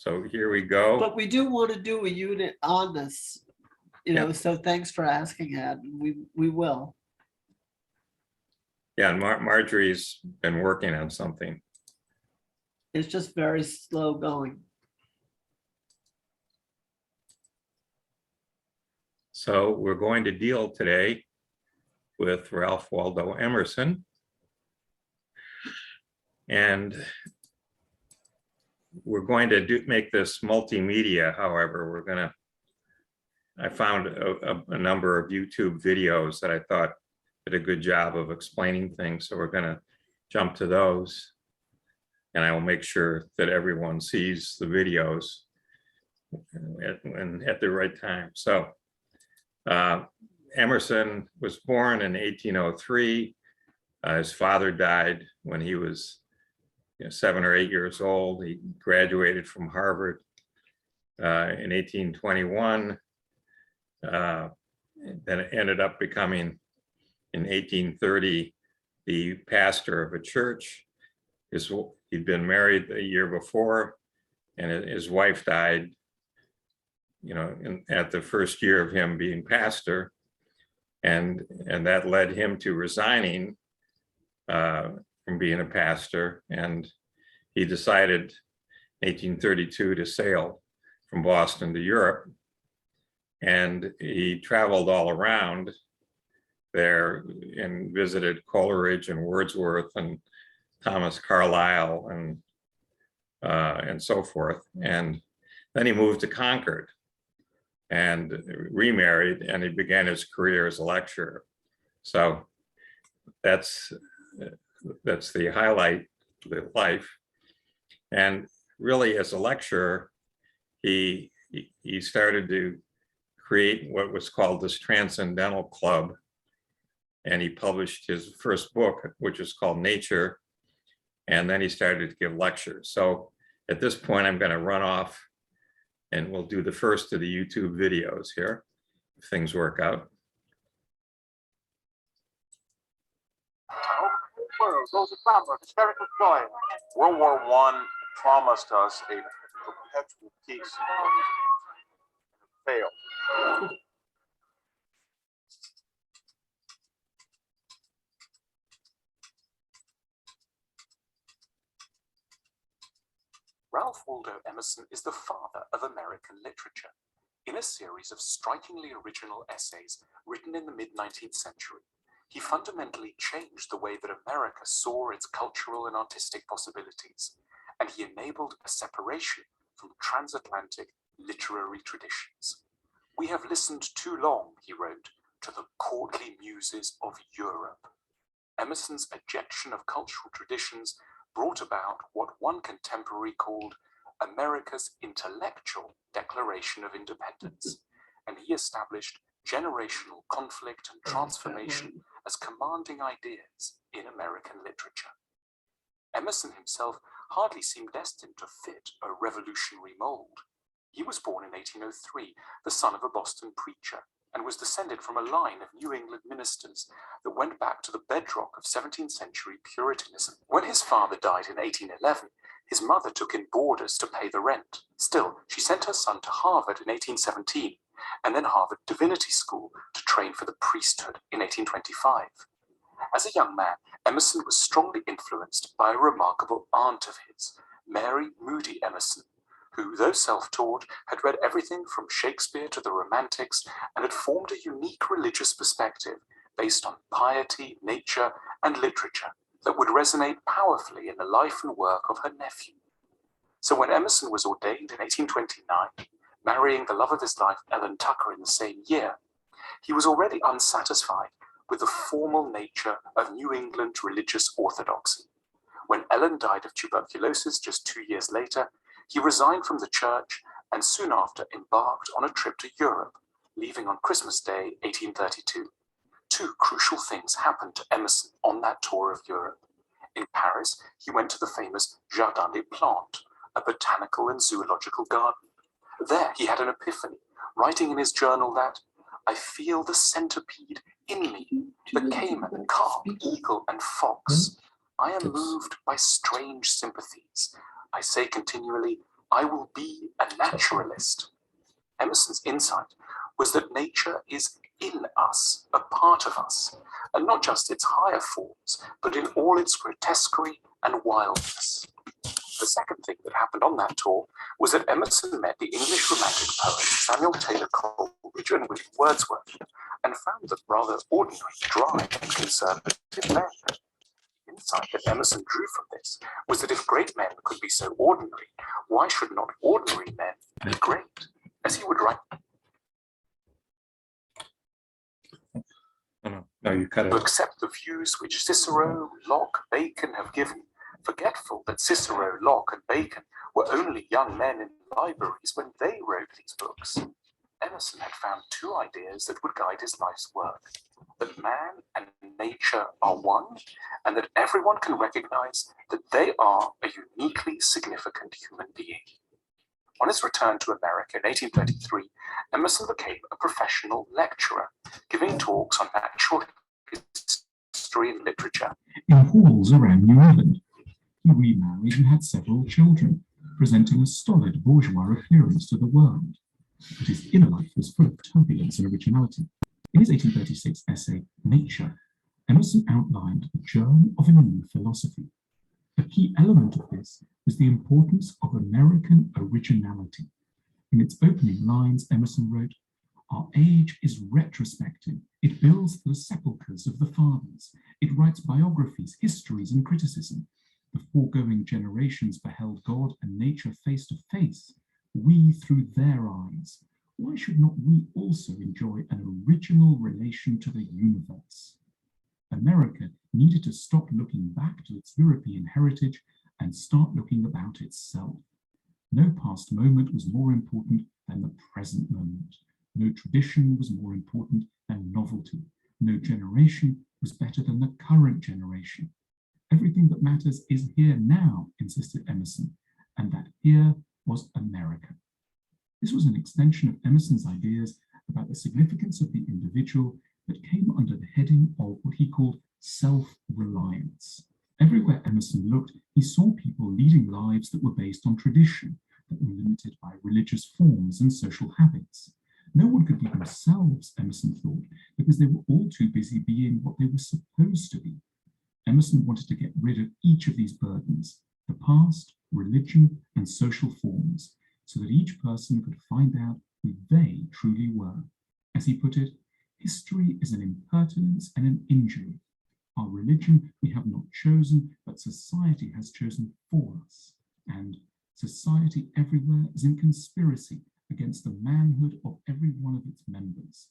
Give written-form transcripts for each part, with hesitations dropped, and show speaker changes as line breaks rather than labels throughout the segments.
So here we go.
But we do want to do a unit on this, you know, so thanks for asking that. We will.
Yeah, and Marjorie's been working on something.
It's just very slow going.
So we're going to deal today with Ralph Waldo Emerson. And we're going to make this multimedia. However, I found a number of YouTube videos that I thought did a good job of explaining things. So we're going to jump to those, and I will make sure that everyone sees the videos at the right time. So Emerson was born in 1803. His father died when he was 7 or 8 years old. He graduated from Harvard in 1821. Then it ended up becoming, in 1830, the pastor of a church. He'd been married a year before, and his wife died, at the first year of him being pastor, and that led him to resigning from being a pastor, and he decided in 1832 to sail from Boston to Europe, and he traveled all around there and visited Coleridge and Wordsworth and Thomas Carlyle and so forth, and then he moved to Concord and remarried, and he began his career as a lecturer. So that's the highlight of the life. And really, as a lecturer, he started to create what was called this Transcendental Club, and he published his first book, which is called Nature, and then he started to give lectures. So at this point, I'm going to run off, and we'll do the first of the YouTube videos here, if things work out.
World War I promised us a perpetual peace. Failed.
Ralph Waldo Emerson is the father of American literature. In a series of strikingly original essays written in the mid-19th century, he fundamentally changed the way that America saw its cultural and artistic possibilities, and he enabled a separation from transatlantic literary traditions. "We have listened too long," he wrote, "to the courtly muses of Europe." Emerson's ejection of cultural traditions brought about what one contemporary called America's intellectual declaration of independence, and he established generational conflict and transformation as commanding ideas in American literature. Emerson himself hardly seemed destined to fit a revolutionary mold. He was born in 1803, the son of a Boston preacher, and was descended from a line of New England ministers that went back to the bedrock of 17th century Puritanism. When his father died in 1811, his mother took in boarders to pay the rent. Still, she sent her son to Harvard in 1817, and then Harvard Divinity School to train for the priesthood in 1825. As a young man, Emerson was strongly influenced by a remarkable aunt of his, Mary Moody Emerson, who, though self-taught, had read everything from Shakespeare to the Romantics and had formed a unique religious perspective based on piety, nature, and literature that would resonate powerfully in the life and work of her nephew. So when Emerson was ordained in 1829, marrying the love of his life, Ellen Tucker, in the same year, he was already unsatisfied with the formal nature of New England religious orthodoxy. When Ellen died of tuberculosis just 2 years later, he resigned from the church and soon after embarked on a trip to Europe, leaving on Christmas Day, 1832. Two crucial things happened to Emerson on that tour of Europe. In Paris, he went to the famous Jardin des Plantes, a botanical and zoological garden. There he had an epiphany, writing in his journal that, "I feel the centipede in me, the cayman, carp, eagle, and fox. I am moved by strange sympathies. I say continually, I will be a naturalist. Emerson's insight was that nature is in us, a part of us, and not just its higher forms, but in all its grotesquerie and wildness. The second thing that happened on that tour was that Emerson met the English romantic poet Samuel Taylor Coleridge and William Wordsworth, and found them rather ordinary, dry, and conservative men. The insight that Emerson drew from this was that if great men could be so ordinary, why should not ordinary men be great? As he would write,
No, you cut
to
it.
accept the views which Cicero, Locke, Bacon have given, forgetful that Cicero, Locke, and Bacon were only young men in libraries when they wrote these books. Emerson had found two ideas that would guide his life's work: that man and nature are one, and that everyone can recognize that they are a uniquely significant human being. On his return to America in 1833, Emerson became a professional lecturer, giving talks on natural history and literature
in halls around New England. He remarried and had several children, presenting a stolid bourgeois appearance to the world. But his inner life was full of turbulence and originality. In his 1836 essay, Nature, Emerson outlined the germ of a new philosophy. A key element of this was the importance of American originality. In its opening lines, Emerson wrote, "Our age is retrospective. It builds the sepulchres of the fathers. It writes biographies, histories, and criticism. The foregoing generations beheld God and nature face to face, we through their eyes. Why should not we also enjoy an original relation to the universe?" America needed to stop looking back to its European heritage and start looking about itself. No past moment was more important than the present moment. No tradition was more important than novelty. No generation was better than the current generation. Everything that matters is here now, insisted Emerson, and that here was America. This was an extension of Emerson's ideas about the significance of the individual that came under the heading of what he called self-reliance. Everywhere Emerson looked, he saw people leading lives that were based on tradition, that were limited by religious forms and social habits. No one could be themselves, Emerson thought, because they were all too busy being what they were supposed to be. Emerson wanted to get rid of each of these burdens, the past, religion, and social forms, so that each person could find out who they truly were. As he put it, history is an impertinence and an injury. Our religion we have not chosen, but society has chosen for us. And society everywhere is in conspiracy against the manhood of every one of its members.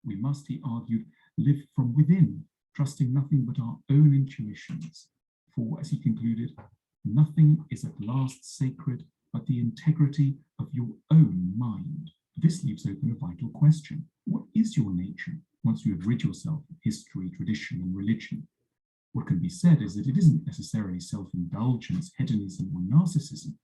We must, he argued, live from within, trusting nothing but our own intuitions. For, as he concluded, nothing is at last sacred but the integrity of your own mind. This leaves open a vital question. What is your nature once you have rid yourself of history, tradition, and religion? What can be said is that it isn't necessarily self-indulgence, hedonism, or narcissism.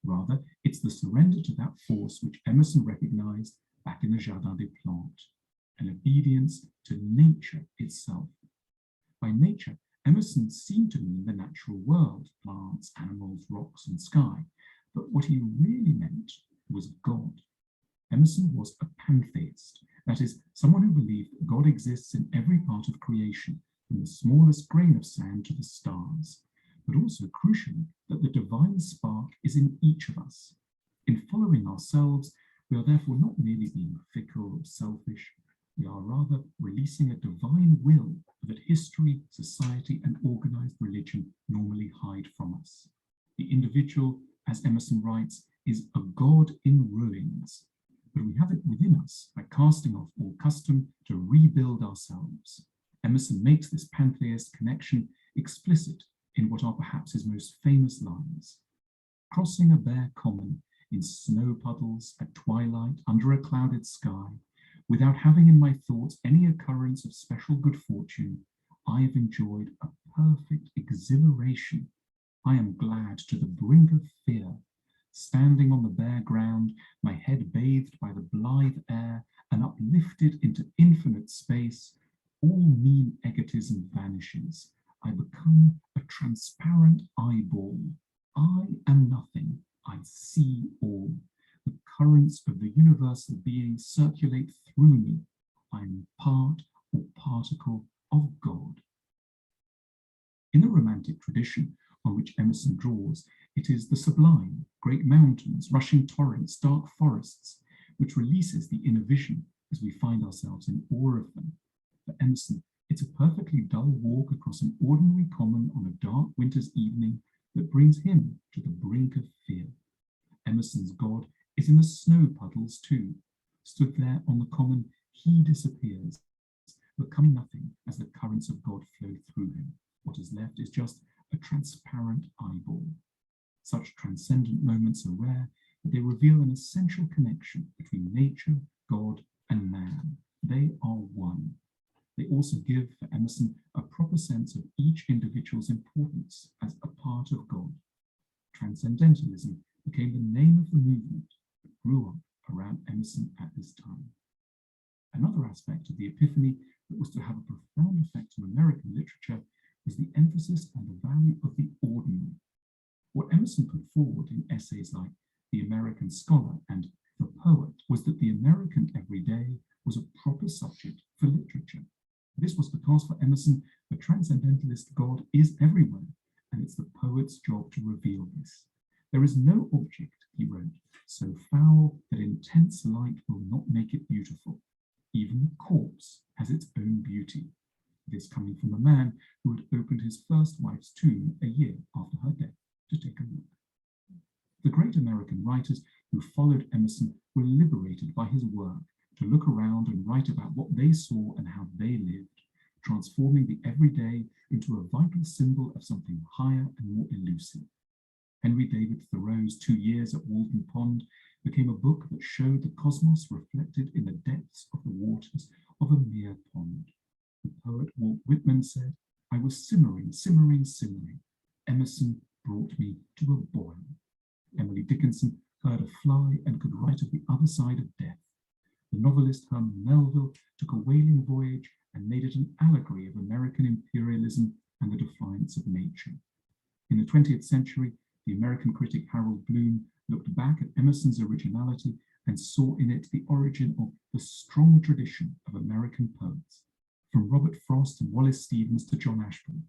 Rather, it's the surrender to that force which Emerson recognized back in the Jardin des Plantes, an obedience to nature itself. By nature, Emerson seemed to mean the natural world, plants, animals, rocks, and sky. But what he really meant was God. Emerson was a pantheist, that is, someone who believed that God exists in every part of creation, from the smallest grain of sand to the stars, but also, crucially, that the divine spark is in each of us. In following ourselves, we are therefore not merely being fickle or selfish, we are rather releasing a divine will that history, society, and organized religion normally hide from us. The individual, as Emerson writes, is a God in ruins, but we have it within us by casting off all custom to rebuild ourselves. Emerson makes this pantheist connection explicit in what are perhaps his most famous lines. Crossing a bare common in snow puddles at twilight under a clouded sky, without having in my thoughts any occurrence of special good fortune, I have enjoyed a perfect exhilaration. I am glad to the brink of fear. Standing on the bare ground, my head bathed by the blithe air and uplifted into infinite space, all mean egotism vanishes. I become a transparent eyeball. I am nothing. I see all. The currents of the universal being circulate through me. I am part or particle of God. In the Romantic tradition on which Emerson draws, it is the sublime, great mountains, rushing torrents, dark forests, which releases the inner vision as we find ourselves in awe of them. For Emerson, it's a perfectly dull walk across an ordinary common on a dark winter's evening that brings him to the brink of fear. Emerson's God is in the snow puddles too. Stood there on the common, he disappears, becoming nothing as the currents of God flow through him. What is left is just a transparent eyeball. Such transcendent moments are rare, but they reveal an essential connection between nature, God, and man. They are one. They also give, for Emerson, a proper sense of each individual's importance as a part of God. Transcendentalism became the name of the movement that grew up around Emerson at this time. Another aspect of the Epiphany that was to have a profound effect on American literature was the emphasis on the value of the ordinary. What Emerson put forward in essays like The American Scholar and The Poet was that the American everyday was a proper subject for literature. This was because for Emerson, the transcendentalist God is everywhere, and it's the poet's job to reveal this. There is no object, he wrote, so foul that intense light will not make it beautiful. Even the corpse has its own beauty. This coming from a man who had opened his first wife's tomb a year after her death to take a look. The great American writers who followed Emerson were liberated by his work to look around and write about what they saw and how they lived, transforming the everyday into a vital symbol of something higher and more elusive. Henry David Thoreau's 2 Years at Walden Pond became a book that showed the cosmos reflected in the depths of the waters of a mere pond. The poet Walt Whitman said, "I was simmering, simmering, simmering. Emerson brought me to a boil." Emily Dickinson heard a fly and could write of the other side of death. The novelist Herman Melville took a whaling voyage and made it an allegory of American imperialism and the defiance of nature. In the 20th century, the American critic Harold Bloom looked back at Emerson's originality and saw in it the origin of the strong tradition of American poets. From Robert Frost and Wallace Stevens to John Ashbery,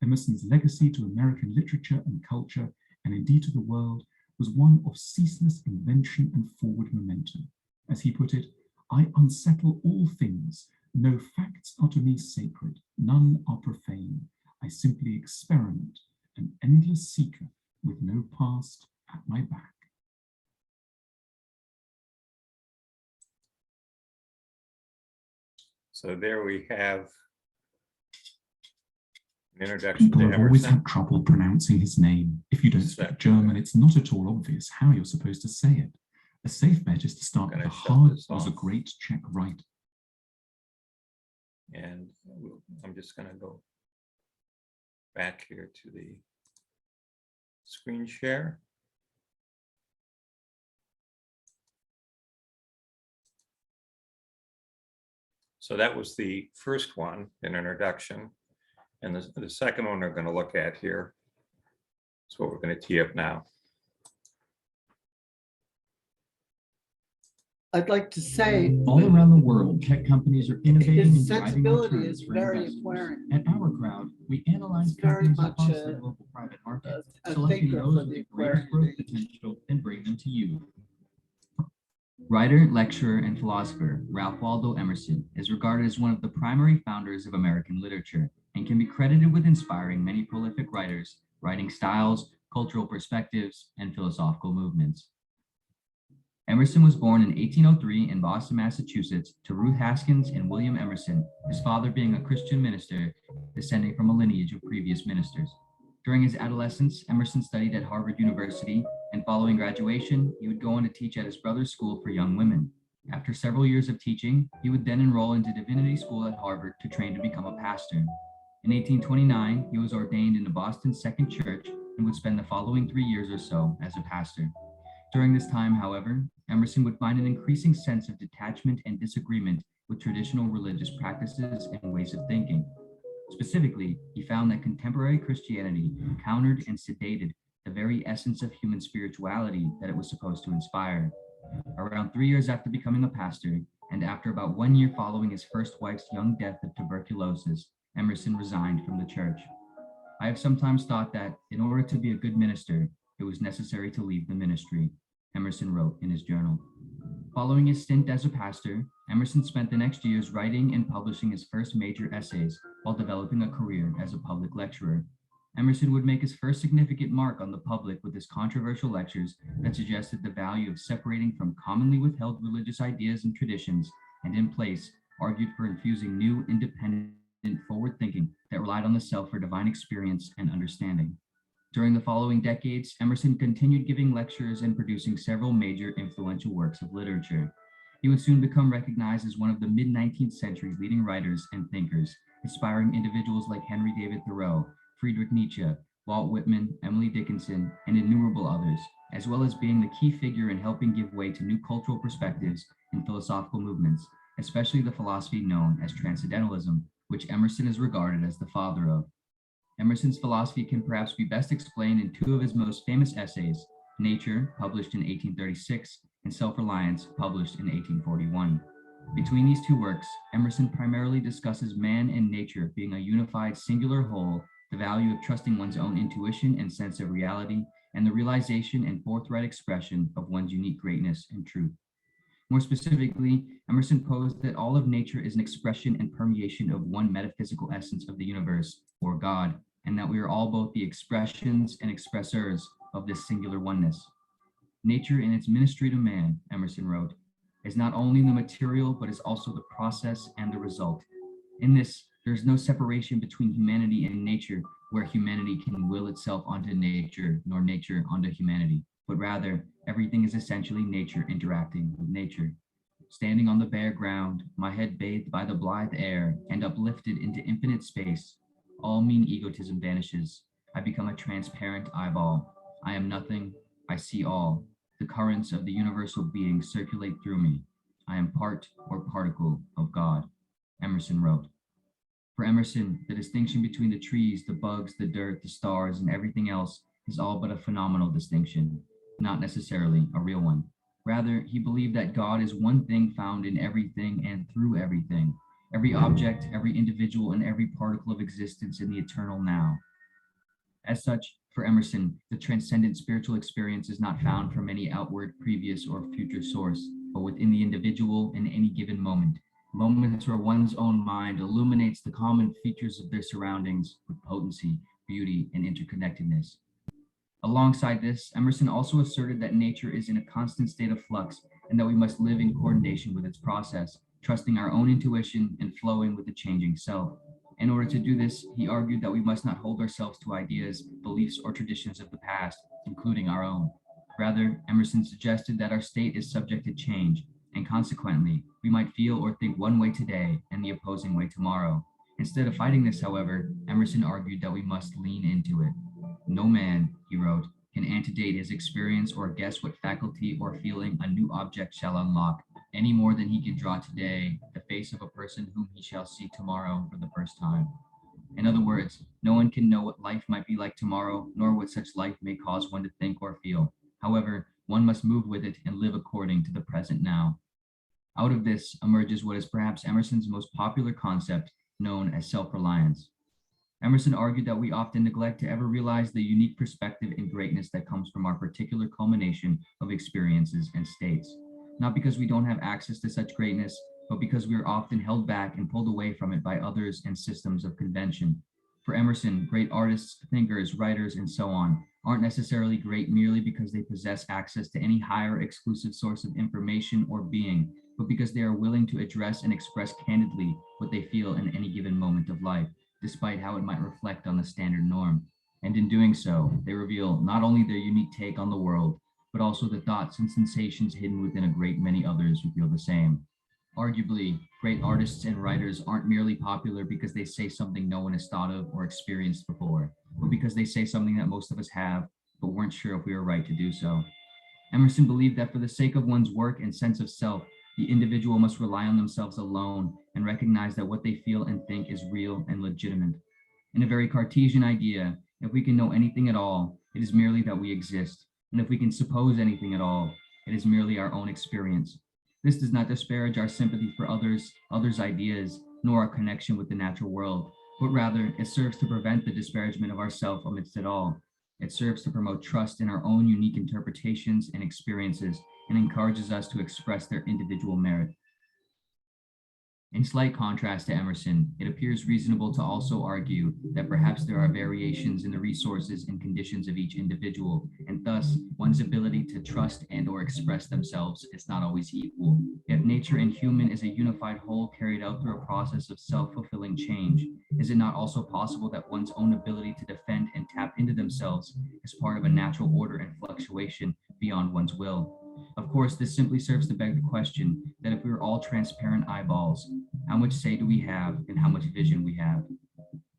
Emerson's legacy to American literature and culture, and indeed to the world, was one of ceaseless invention and forward momentum. As he put it, "I unsettle all things. No facts are to me sacred, none are profane. I simply experiment, an endless seeker with no past at my back."
So there we have an introduction
People
to
have always
Emerson.
had trouble pronouncing his name. If you don't speak
Exactly.
German, it's not at all obvious how you're supposed to say it. A safe bet is to start with
Gonna
the
shut
hard
this
was a
off.
great Czech writer.
And I'm just going to go back here to the screen share. So that was the first one, an introduction. And the second one we're going to look at here is what we're going to tee up now.
I'd like to say
All around the world, tech companies are innovating
his
and driving more
sensibility
trends
is
for
very
investors.
apparent.
At Our Crowd, we analyze
It's very
companies
much
across
a-
the local private market,
a
selecting
thinker
those
for
with
the
the greatest growth
Aquarian age.
potential and bring them to you. Writer, lecturer, and philosopher Ralph Waldo Emerson is regarded as one of the primary founders of American literature and can be credited with inspiring many prolific writers, writing styles, cultural perspectives, and philosophical movements. Emerson was born in 1803 in Boston, Massachusetts, to Ruth Haskins and William Emerson, his father being a Christian minister descending from a lineage of previous ministers. During his adolescence, Emerson studied at Harvard University, and following graduation, he would go on to teach at his brother's school for young women. After several years of teaching, he would then enroll into divinity school at Harvard to train to become a pastor. In 1829, he was ordained into Boston's Second Church and would spend the following 3 years or so as a pastor. During this time, however, Emerson would find an increasing sense of detachment and disagreement with traditional religious practices and ways of thinking. Specifically, he found that contemporary Christianity countered and sedated the the very essence of human spirituality that it was supposed to inspire. Around 3 years after becoming a pastor, and after about 1 year following his first wife's young death of tuberculosis, Emerson resigned from the church. I have sometimes thought that in order to be a good minister, it was necessary to leave the ministry, Emerson wrote in his journal. Following his stint as a pastor, Emerson spent the next years writing and publishing his first major essays while developing a career as a public lecturer. Emerson would make his first significant mark on the public with his controversial lectures that suggested the value of separating from commonly withheld religious ideas and traditions, and in place, argued for infusing new, independent, forward thinking that relied on the self for divine experience and understanding. During the following decades, Emerson continued giving lectures and producing several major influential works of literature. He would soon become recognized as one of the mid-19th century leading writers and thinkers, inspiring individuals like Henry David Thoreau, Friedrich Nietzsche, Walt Whitman, Emily Dickinson, and innumerable others, as well as being the key figure in helping give way to new cultural perspectives and philosophical movements, especially the philosophy known as Transcendentalism, which Emerson is regarded as the father of. Emerson's philosophy can perhaps be best explained in two of his most famous essays, Nature, published in 1836, and Self-Reliance, published in 1841. Between these two works, Emerson primarily discusses man and nature being a unified singular whole, the value of trusting one's own intuition and sense of reality, and the realization and forthright expression of one's unique greatness and truth. More specifically, Emerson posed that all of nature is an expression and permeation of one metaphysical essence of the universe, or God, and that we are all both the expressions and expressors of this singular oneness. Nature in its ministry to man, Emerson wrote, is not only the material, but is also the process and the result. In this, there is no separation between humanity and nature, where humanity can will itself onto nature, nor nature onto humanity, but rather everything is essentially nature interacting with nature. Standing on the bare ground, my head bathed by the blithe air and uplifted into infinite space, all mean egotism vanishes. I become a transparent eyeball. I am nothing, I see all. The currents of the universal being circulate through me. I am part or particle of God, Emerson wrote. For Emerson, the distinction between the trees, the bugs, the dirt, the stars, and everything else is all but a phenomenal distinction, not necessarily a real one. Rather, he believed that God is one thing found in everything and through everything, every object, every individual, and every particle of existence in the eternal now. As such, for Emerson, the transcendent spiritual experience is not found from any outward, previous, or future source, but within the individual in any given moment. Moments where one's own mind illuminates the common features of their surroundings with potency, beauty, and interconnectedness. Alongside this, Emerson also asserted that nature is in a constant state of flux and that we must live in coordination with its process, trusting our own intuition and flowing with the changing self. In order to do this, he argued that we must not hold ourselves to ideas, beliefs, or traditions of the past, including our own. Rather, Emerson suggested that our state is subject to change, and consequently, we might feel or think one way today and the opposing way tomorrow. Instead of fighting this, however, Emerson argued that we must lean into it. No man, he wrote, can antedate his experience or guess what faculty or feeling a new object shall unlock, any more than he can draw today the face of a person whom he shall see tomorrow for the first time. In other words, no one can know what life might be like tomorrow, nor what such life may cause one to think or feel. However, one must move with it and live according to the present now. Out of this emerges what is perhaps Emerson's most popular concept, known as self-reliance. Emerson argued that we often neglect to ever realize the unique perspective and greatness that comes from our particular culmination of experiences and states. Not because we don't have access to such greatness, but because we are often held back and pulled away from it by others and systems of convention. For Emerson, great artists, thinkers, writers, and so on aren't necessarily great merely because they possess access to any higher exclusive source of information or being, but because they are willing to address and express candidly what they feel in any given moment of life, despite how it might reflect on the standard norm. And in doing so, they reveal not only their unique take on the world, but also the thoughts and sensations hidden within a great many others who feel the same. Arguably, great artists and writers aren't merely popular because they say something no one has thought of or experienced before, but because they say something that most of us have, but weren't sure if we were right to do so. Emerson believed that for the sake of one's work and sense of self, the individual must rely on themselves alone and recognize that what they feel and think is real and legitimate. In a very Cartesian idea, if we can know anything at all, It is merely that we exist. And if we can suppose anything at all, it is merely our own experience. This does not disparage our sympathy for others' ideas, nor our connection with the natural world, but rather it serves to prevent the disparagement of ourself amidst it all. It serves to promote trust in our own unique interpretations and experiences and encourages us to express their individual merit. In slight contrast to Emerson, it appears reasonable to also argue that perhaps there are variations in the resources and conditions of each individual, and thus one's ability to trust and or express themselves is not always equal. If nature and human is a unified whole carried out through a process of self-fulfilling change, is it not also possible that one's own ability to defend and tap into themselves is part of a natural order and fluctuation beyond one's will? Of course, this simply serves to beg the question that if we were all transparent eyeballs, how much say do we have and how much vision we have?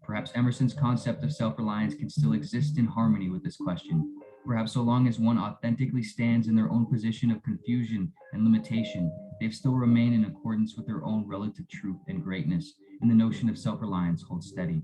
Perhaps Emerson's concept of self-reliance can still exist in harmony with this question. Perhaps so long as one authentically stands in their own position of confusion and limitation, they still remain in accordance with their own relative truth and greatness, and the notion of self-reliance holds steady.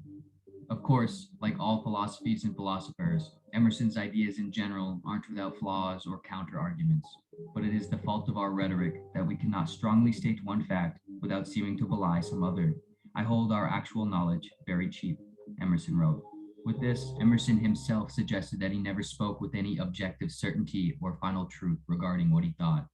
Of course, like all philosophies and philosophers, Emerson's ideas in general aren't without flaws or counter-arguments, but it is the fault of our rhetoric that we cannot strongly state one fact without seeming to belie some other. I hold our actual knowledge very cheap, Emerson wrote. With this, Emerson himself suggested that he never spoke with any objective certainty or final truth regarding what he thought.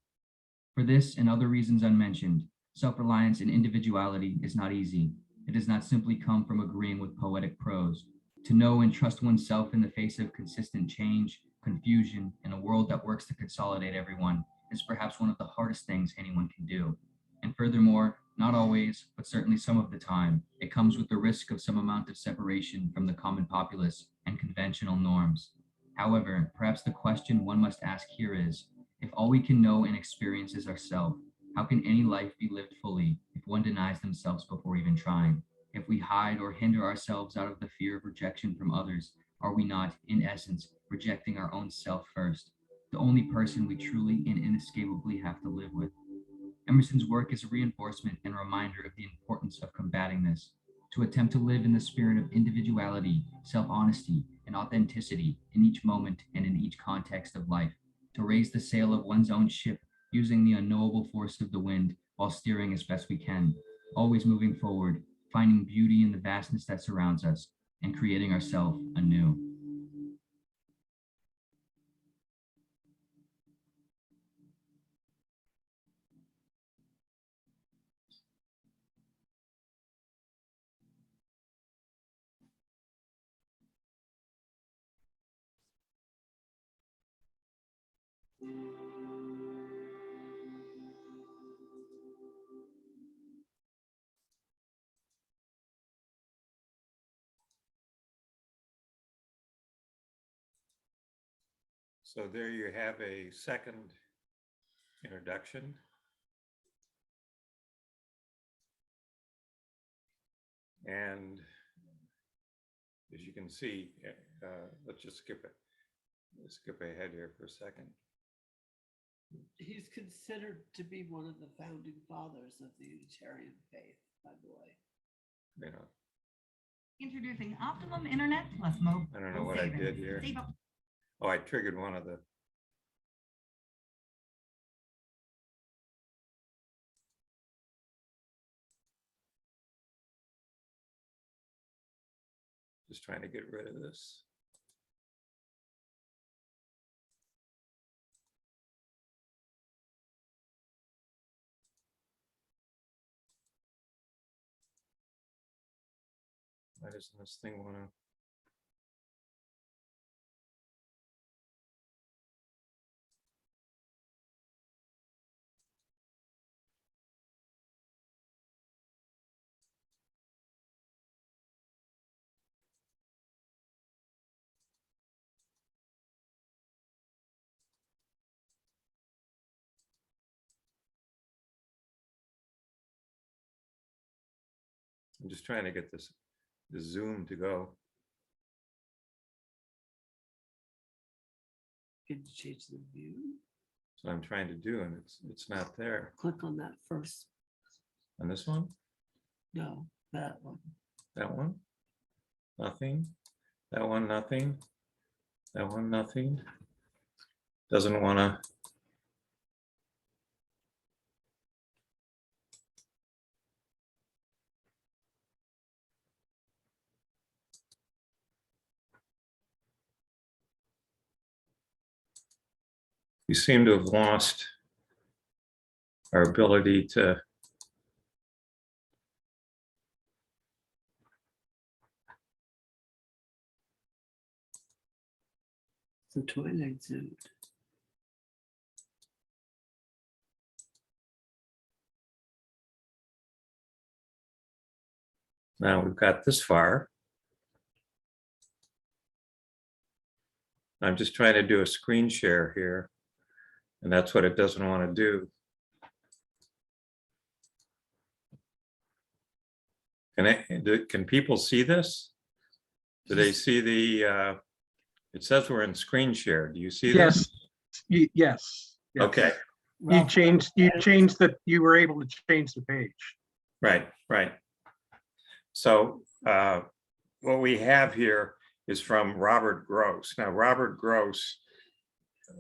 For this and other reasons unmentioned, self-reliance and individuality is not easy. It does not simply come from agreeing with poetic prose. To know and trust oneself in the face of consistent change, confusion, and a world that works to consolidate everyone is perhaps one of the hardest things anyone can do. And furthermore, not always, but certainly some of the time, it comes with the risk of some amount of separation from the common populace and conventional norms. However, perhaps the question one must ask here is, if all we can know and experience is ourself, how can any life be lived fully if one denies themselves before even trying? If we hide or hinder ourselves out of the fear of rejection from others, are we not, in essence, rejecting our own self first, the only person we truly and inescapably have to live with? Emerson's work is a reinforcement and reminder of the importance of combating this, to attempt to live in the spirit of individuality, self-honesty, and authenticity in each moment and in each context of life, to raise the sail of one's own ship using the unknowable force of the wind while steering as best we can, always moving forward, finding beauty in the vastness that surrounds us, and creating ourselves anew.
So there you have a second introduction. And as you can see, let's just skip ahead here for a second.
He's considered to be one of the founding fathers of the Unitarian faith, by the way.
You know,
Introducing Optimum Internet plus mobile.
I don't know what I did here.
Save up.
Oh, I triggered one of the. Just trying to get rid of this. Why doesn't this thing want to? I'm just trying to get the zoom to go.
Can you change the view?
So I'm trying to do, and it's not there.
Click on that first.
On this one,
No, that one.
that one, nothing. That one, nothing. That one, nothing. Doesn't want to. We seem to have lost our ability to.
The Twilight Zone.
Now we've got this far. I'm just trying to do a screen share here, and that's what it doesn't want to do. Can people see this? Do they see the, it says we're in screen share. Do you see
Yes.
this?
Yes. Yes.
Okay,
You changed that you were able to change the page.
right. So what we have here is from Robert Gross. Now, Robert Gross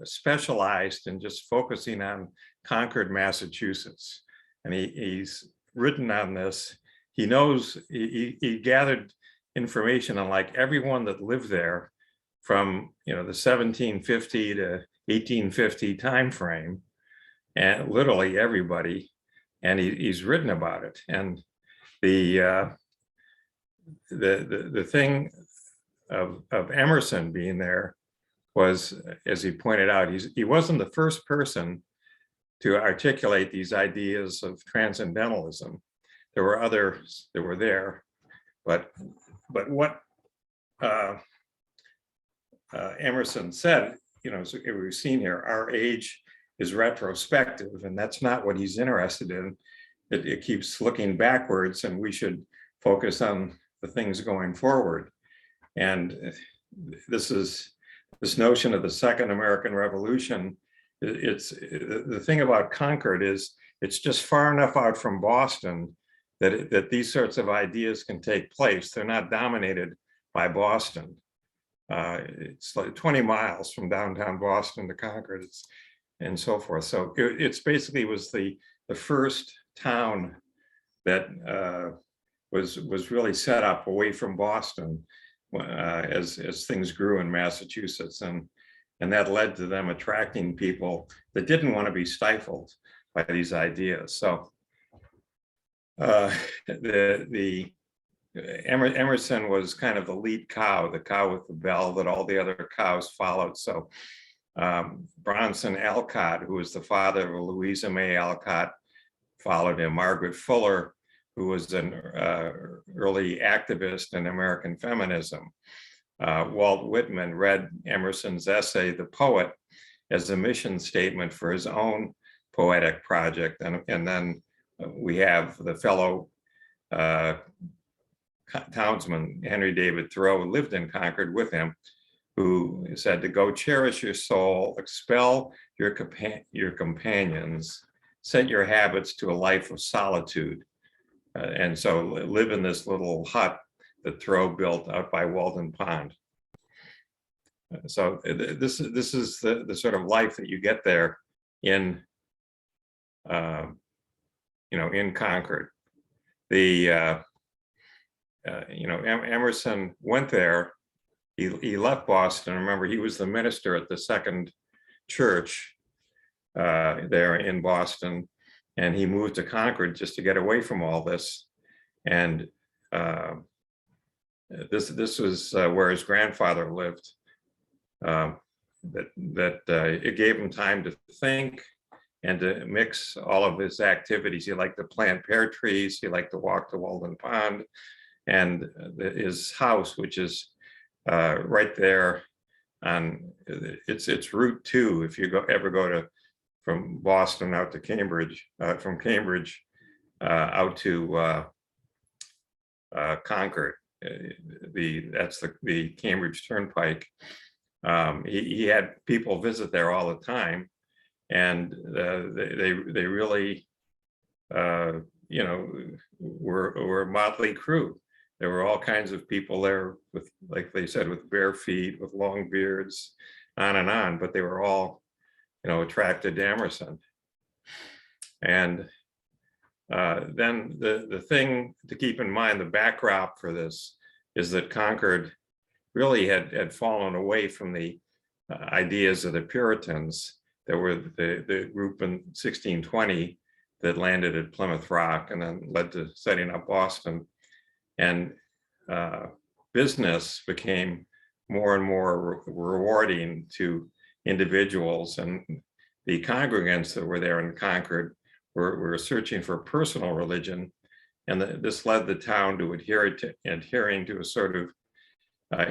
specialized in just focusing on Concord, Massachusetts. And he's written on this. He knows, he gathered information on like everyone that lived there from, the 1750 to 1850 timeframe, and literally everybody. And he's written about it. And the thing of Emerson being there was, as he pointed out, he wasn't the first person to articulate these ideas of transcendentalism. There were others that were there, but what Emerson said, as we've seen here, our age is retrospective, and that's not what he's interested in. It keeps looking backwards, and we should focus on the things going forward. And this notion of the Second American Revolution, it's the thing about Concord is it's just far enough out from Boston that these sorts of ideas can take place. They're not dominated by Boston. It's like 20 miles from downtown Boston to Concord, and so forth. So it's basically was the first town that was really set up away from Boston as things grew in Massachusetts, and that led to them attracting people that didn't want to be stifled by these ideas. So Emerson was kind of the lead cow, the cow with the bell that all the other cows followed. So Bronson Alcott, who was the father of Louisa May Alcott, followed him. Margaret Fuller, who was an early activist in American feminism. Walt Whitman read Emerson's essay, The Poet, as a mission statement for his own poetic project. And then we have the fellow townsman, Henry David Thoreau, who lived in Concord with him, who said to go cherish your soul, expel your companions, set your habits to a life of solitude. And so live in this little hut that Thoreau built out by Walden Pond. So this is the sort of life that you get there in in Concord. Emerson went there. He left Boston. Remember, he was the minister at the Second Church there in Boston, and he moved to Concord just to get away from all this. And this was where his grandfather lived. It gave him time to think and to mix all of his activities. He liked to plant pear trees. He liked to walk to Walden Pond, and his house, which is right there on it's Route 2. If you ever go from Boston out to Cambridge, from Cambridge out to Concord, that's the Cambridge Turnpike. He had people visit there all the time, and they really were a motley crew. there were all kinds of people there with, like they said, with bare feet, with long beards, on and on, but they were all, attracted to Emerson. And then the thing to keep in mind, the backdrop for this is that Concord really had fallen away from the ideas of the Puritans that were the group in 1620 that landed at Plymouth Rock and then led to setting up Boston. And business became more and more rewarding to individuals, and the congregants that were there in Concord were searching for personal religion, and this led the town to adhering to a sort of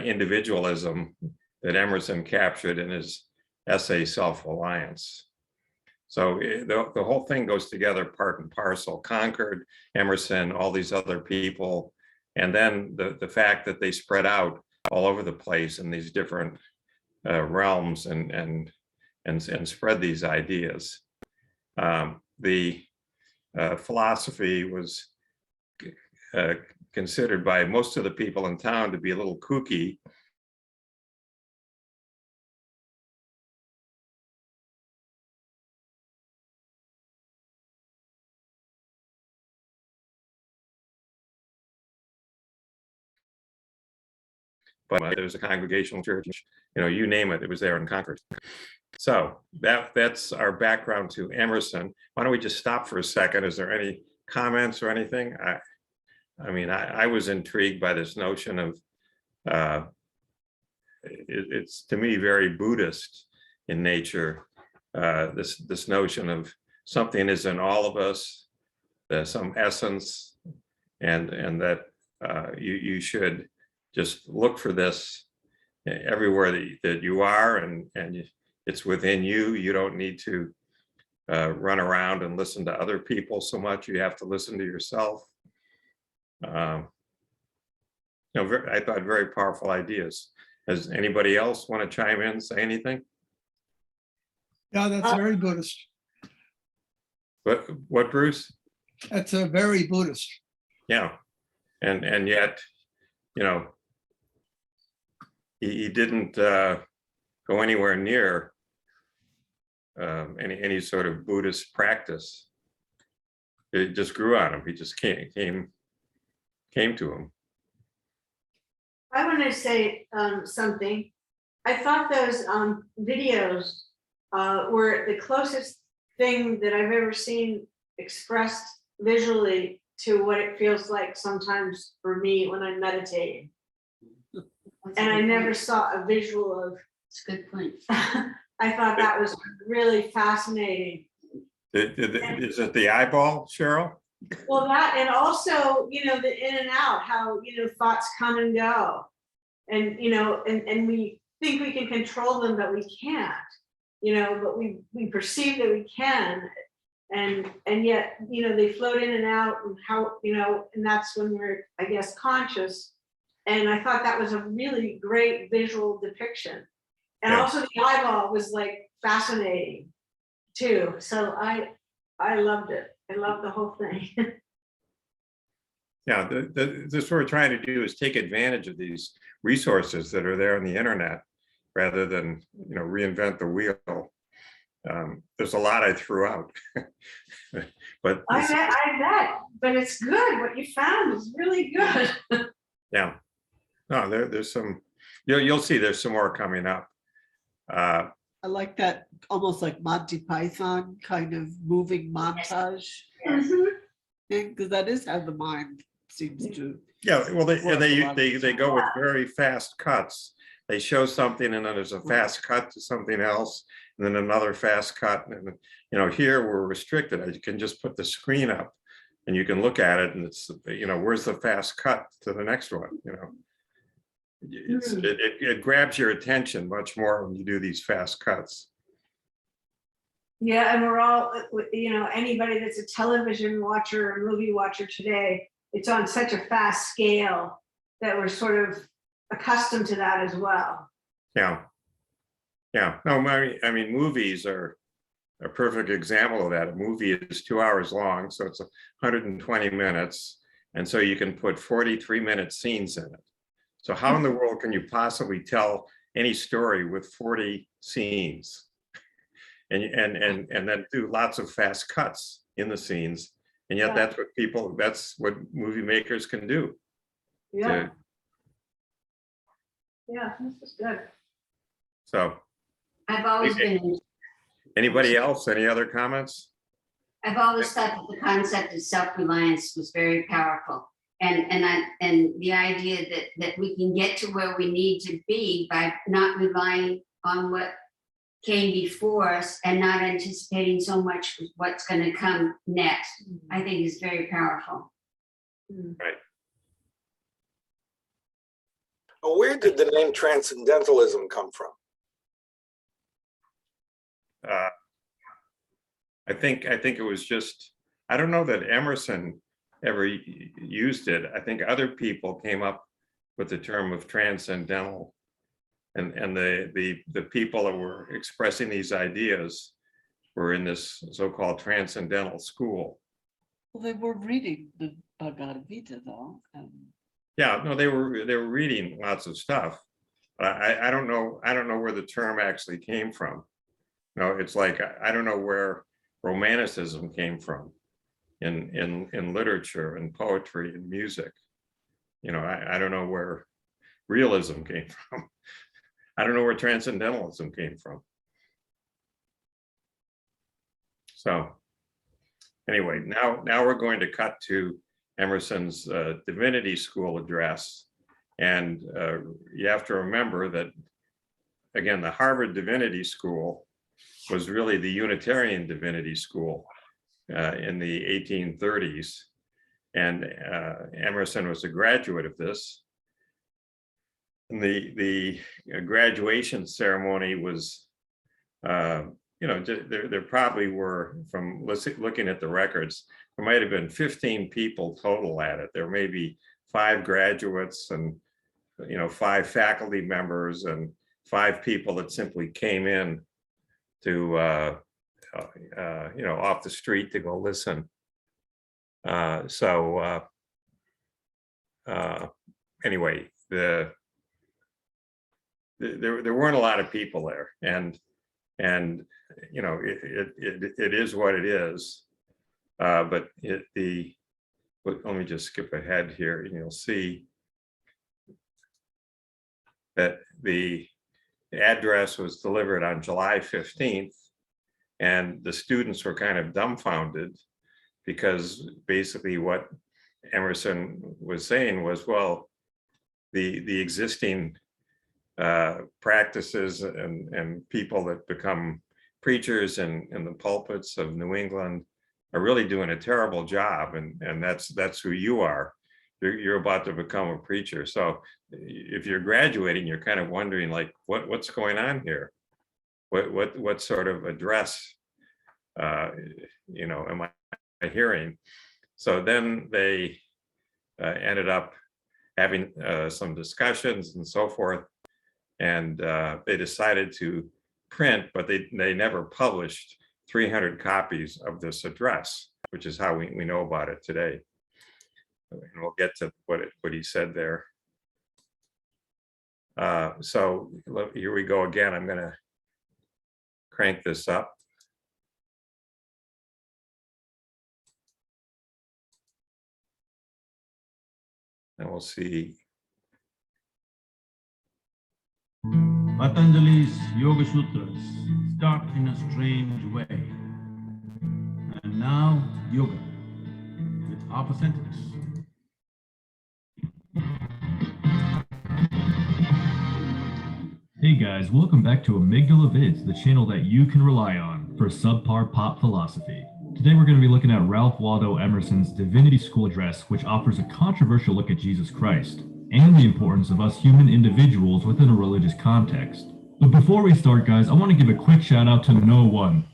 individualism that Emerson captured in his essay Self-Reliance. So the whole thing goes together part and parcel. Concord, Emerson, all these other people, and then the fact that they spread out all over the place in these different realms and spread these ideas. The philosophy was considered by most of the people in town to be a little kooky. But there's a congregational church, you name it, it was there in Concord. So that's our background to Emerson. Why don't we just stop for a second? Is there any comments or anything? I was intrigued by this notion of, it's to me very Buddhist in nature, this notion of something is in all of us, some essence, and that you should just look for this everywhere that you are, and it's within you. You don't need to run around and listen to other people so much. You have to listen to yourself. I thought very powerful ideas. Does anybody else want to chime in, say anything?
Yeah, that's very Buddhist.
What, Bruce?
That's a very Buddhist.
Yeah, and yet, he didn't go anywhere near any sort of Buddhist practice. It just grew on him. He just came to him.
I want to say something. I thought those videos were the closest thing that I've ever seen expressed visually to what it feels like sometimes for me when I'm meditating. And I never saw a visual of.
It's a good point.
I thought that was really fascinating.
Is it the eyeball, Cheryl?
Well, that, and also, the in and out, how, thoughts come and go. And, and we think we can control them, but we can't, but we perceive that we can. And yet, they float in and out, and how, and that's when we're, I guess, conscious. And I thought that was a really great visual depiction. And also the eyeball was like fascinating too. So I loved it. I loved the whole thing.
Yeah, this what we're trying to do is take advantage of these resources that are there on the internet rather than, reinvent the wheel. There's a lot I threw out. But
I bet, but it's good. What you found is really good.
Yeah. No, there's some, you'll see there's some more coming up.
I like that, almost like Monty Python kind of moving montage thing, because that is how the mind seems to.
Yeah, well, they go with very fast cuts. They show something and then there's a fast cut to something else, and then another fast cut. And here we're restricted. You can just put the screen up and you can look at it, and it's, where's the fast cut to the next one? It grabs your attention much more when you do these fast cuts.
Yeah, and we're all, anybody that's a television watcher or movie watcher today, it's on such a fast scale that we're sort of accustomed to that as well.
Yeah. No, I mean, movies are a perfect example of that. A movie is 2 hours long, so it's 120 minutes. And so you can put 43-minute scenes in it. So how in the world can you possibly tell any story with 40 scenes? And then do lots of fast cuts in the scenes. And yet that's what movie makers can do.
Yeah. Yeah, this is good.
So
I've always been,
anybody else, any other comments?
I've always thought that the concept of self-reliance was very powerful. And the idea that we can get to where we need to be by not relying on what came before us and not anticipating so much what's going to come next, I think is very powerful.
Right.
Well, where did the name Transcendentalism come from?
I think it was just, I don't know that Emerson ever used it. I think other people came up with the term of transcendental, and the people that were expressing these ideas were in this so-called transcendental school.
Well, they were reading the Bhagavad Gita though.
Yeah, no, they were reading lots of stuff. I don't know where the term actually came from. No, it's like I don't know where Romanticism came from in literature and poetry and music. You know, I don't know where realism came from. I don't know where transcendentalism came from. So anyway, now we're going to cut to Emerson's Divinity School address. And you have to remember that, again, the Harvard Divinity School was really the Unitarian Divinity School in the 1830s. And Emerson was a graduate of this. And the graduation ceremony was, you know, there probably were, from looking at the records, there might have been 15 people total at it. There may be 5 graduates and, you know, 5 faculty members and 5 people that simply came in to, you know, off the street to go listen. Anyway, there weren't a lot of people there, and you know, it is what it is. But let me just skip ahead here, and you'll see that the address was delivered on July 15th, and the students were kind of dumbfounded because basically what Emerson was saying was, well, the existing practices and people that become preachers in the pulpits of New England are really doing a terrible job, and that's who you are. You're about to become a preacher. So if you're graduating, you're kind of wondering, like, what's going on here? What sort of address, you know, am I hearing? So then they ended up having some discussions and so forth, and they decided to print, but they never published 300 copies of this address, which is how we know about it today. And we'll get to what he said there. So here we go again. I'm going to crank this up. And we'll see.
Patanjali's Yoga Sutras start in a strange way. And now, yoga with Apacentrics.
Hey guys, welcome back to Amygdala Vids, the channel that you can rely on for subpar pop philosophy. Today we're going to be looking at Ralph Waldo Emerson's Divinity School address, which offers a controversial look at Jesus Christ and the importance of us human individuals within a religious context. But before we start, guys, I want to give a quick shout out to no one.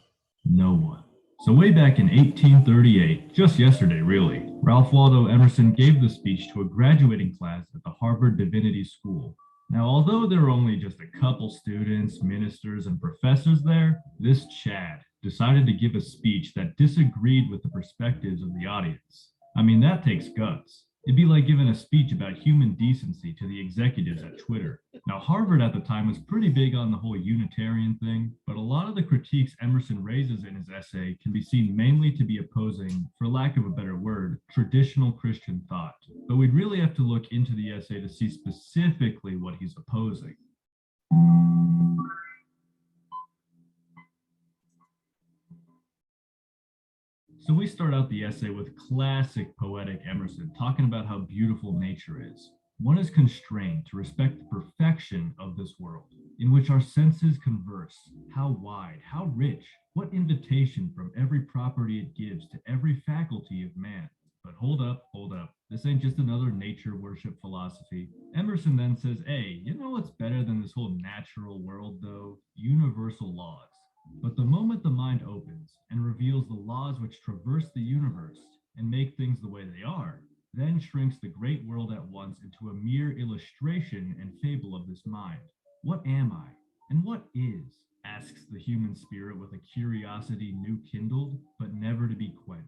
So way back in 1838, just yesterday really, Ralph Waldo Emerson gave the speech to a graduating class at the Harvard Divinity School. Now, although there were only just a couple students, ministers, and professors there, this Chad decided to give a speech that disagreed with the perspectives of the audience. I mean, that takes guts. It'd be like giving a speech about human decency to the executives at Twitter. Now, Harvard at the time was pretty big on the whole Unitarian thing, but a lot of the critiques Emerson raises in his essay can be seen mainly to be opposing, for lack of a better word, traditional Christian thought. But we'd really have to look into the essay to see specifically what he's opposing. So we start out the essay with classic poetic Emerson talking about how beautiful nature is. One is constrained to respect the perfection of this world, in which our senses converse. How wide, how rich, what invitation from every property it gives to every faculty of man. But hold up, this ain't just another nature worship philosophy. Emerson then says, hey, you know what's better than this whole natural world though? Universal laws. But the moment the mind opens and reveals the laws which traverse the universe and make things the way they are, then shrinks the great world at once into a mere illustration and fable of this mind. What am I? And what is? Asks the human spirit with a curiosity new kindled, but never to be quenched.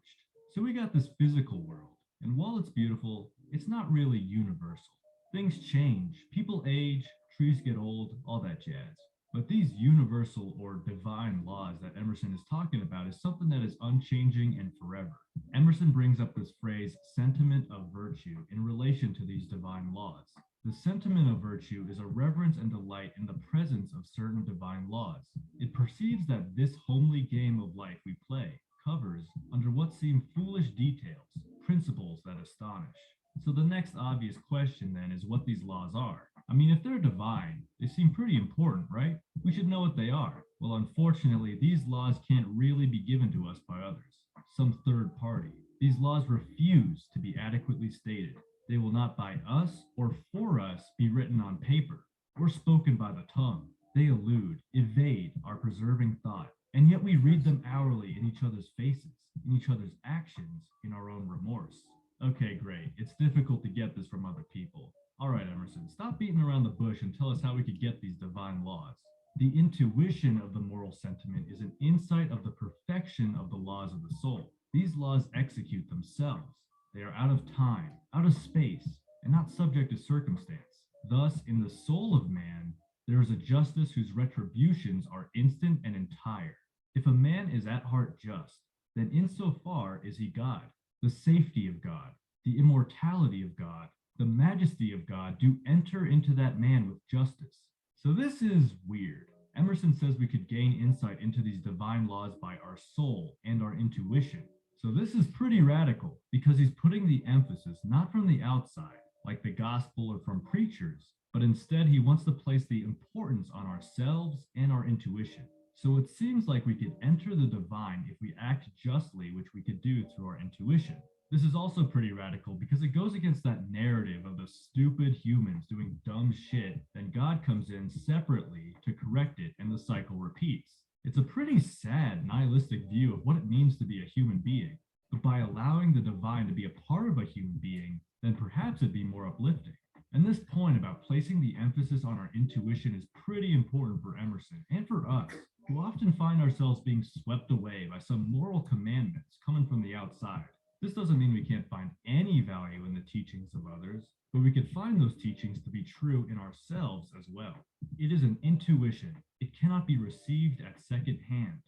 So we got this physical world, and while it's beautiful, it's not really universal. Things change, people age, trees get old, all that jazz. But these universal or divine laws that Emerson is talking about is something that is unchanging and forever. Emerson brings up this phrase, sentiment of virtue, in relation to these divine laws. The sentiment of virtue is a reverence and delight in the presence of certain divine laws. It perceives that this homely game of life we play covers, under what seem foolish details, principles that astonish. So the next obvious question then is what these laws are. I mean, if they're divine, they seem pretty important, right? We should know what they are. Well, unfortunately, these laws can't really be given to us by others, some third party. These laws refuse to be adequately stated. They will not by us or for us be written on paper or spoken by the tongue. They elude, evade our preserving thought, and yet we read them hourly in each other's faces, in each other's actions, in our own remorse. Okay, great. It's difficult to get this from other people. All right, Emerson, stop beating around the bush and tell us how we could get these divine laws. The intuition of the moral sentiment is an insight of the perfection of the laws of the soul. These laws execute themselves. They are out of time, out of space, and not subject to circumstance. Thus, in the soul of man, there is a justice whose retributions are instant and entire. If a man is at heart just, then insofar is he God. The safety of God, the immortality of God, the majesty of God do enter into that man with justice. So this is weird. Emerson says we could gain insight into these divine laws by our soul and our intuition. So this is pretty radical because he's putting the emphasis not from the outside, like the gospel or from preachers, but instead he wants to place the importance on ourselves and our intuition. So it seems like we could enter the divine if we act justly, which we could do through our intuition. This is also pretty radical because it goes against that narrative of the stupid humans doing dumb shit, then God comes in separately to correct it and the cycle repeats. It's a pretty sad nihilistic view of what it means to be a human being, but by allowing the divine to be a part of a human being, then perhaps it'd be more uplifting. And this point about placing the emphasis on our intuition is pretty important for Emerson and for us, who often find ourselves being swept away by some moral commandments coming from the outside. This doesn't mean we can't find any value in the teachings of others, but we could find those teachings to be true in ourselves as well. It is an intuition. It cannot be received at second hand.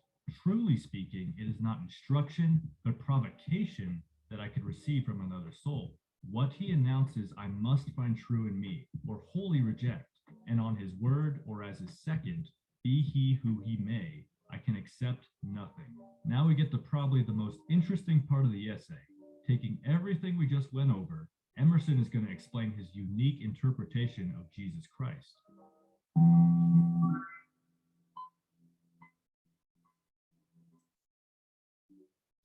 Truly speaking, it is not instruction, but provocation that I could receive from another soul. What he announces I must find true in me, or wholly reject, and on his word or as his second, be he who he may, I can accept nothing. Now we get to probably the most interesting part of the essay. Taking everything we just went over, Emerson is going to explain his unique interpretation of Jesus Christ.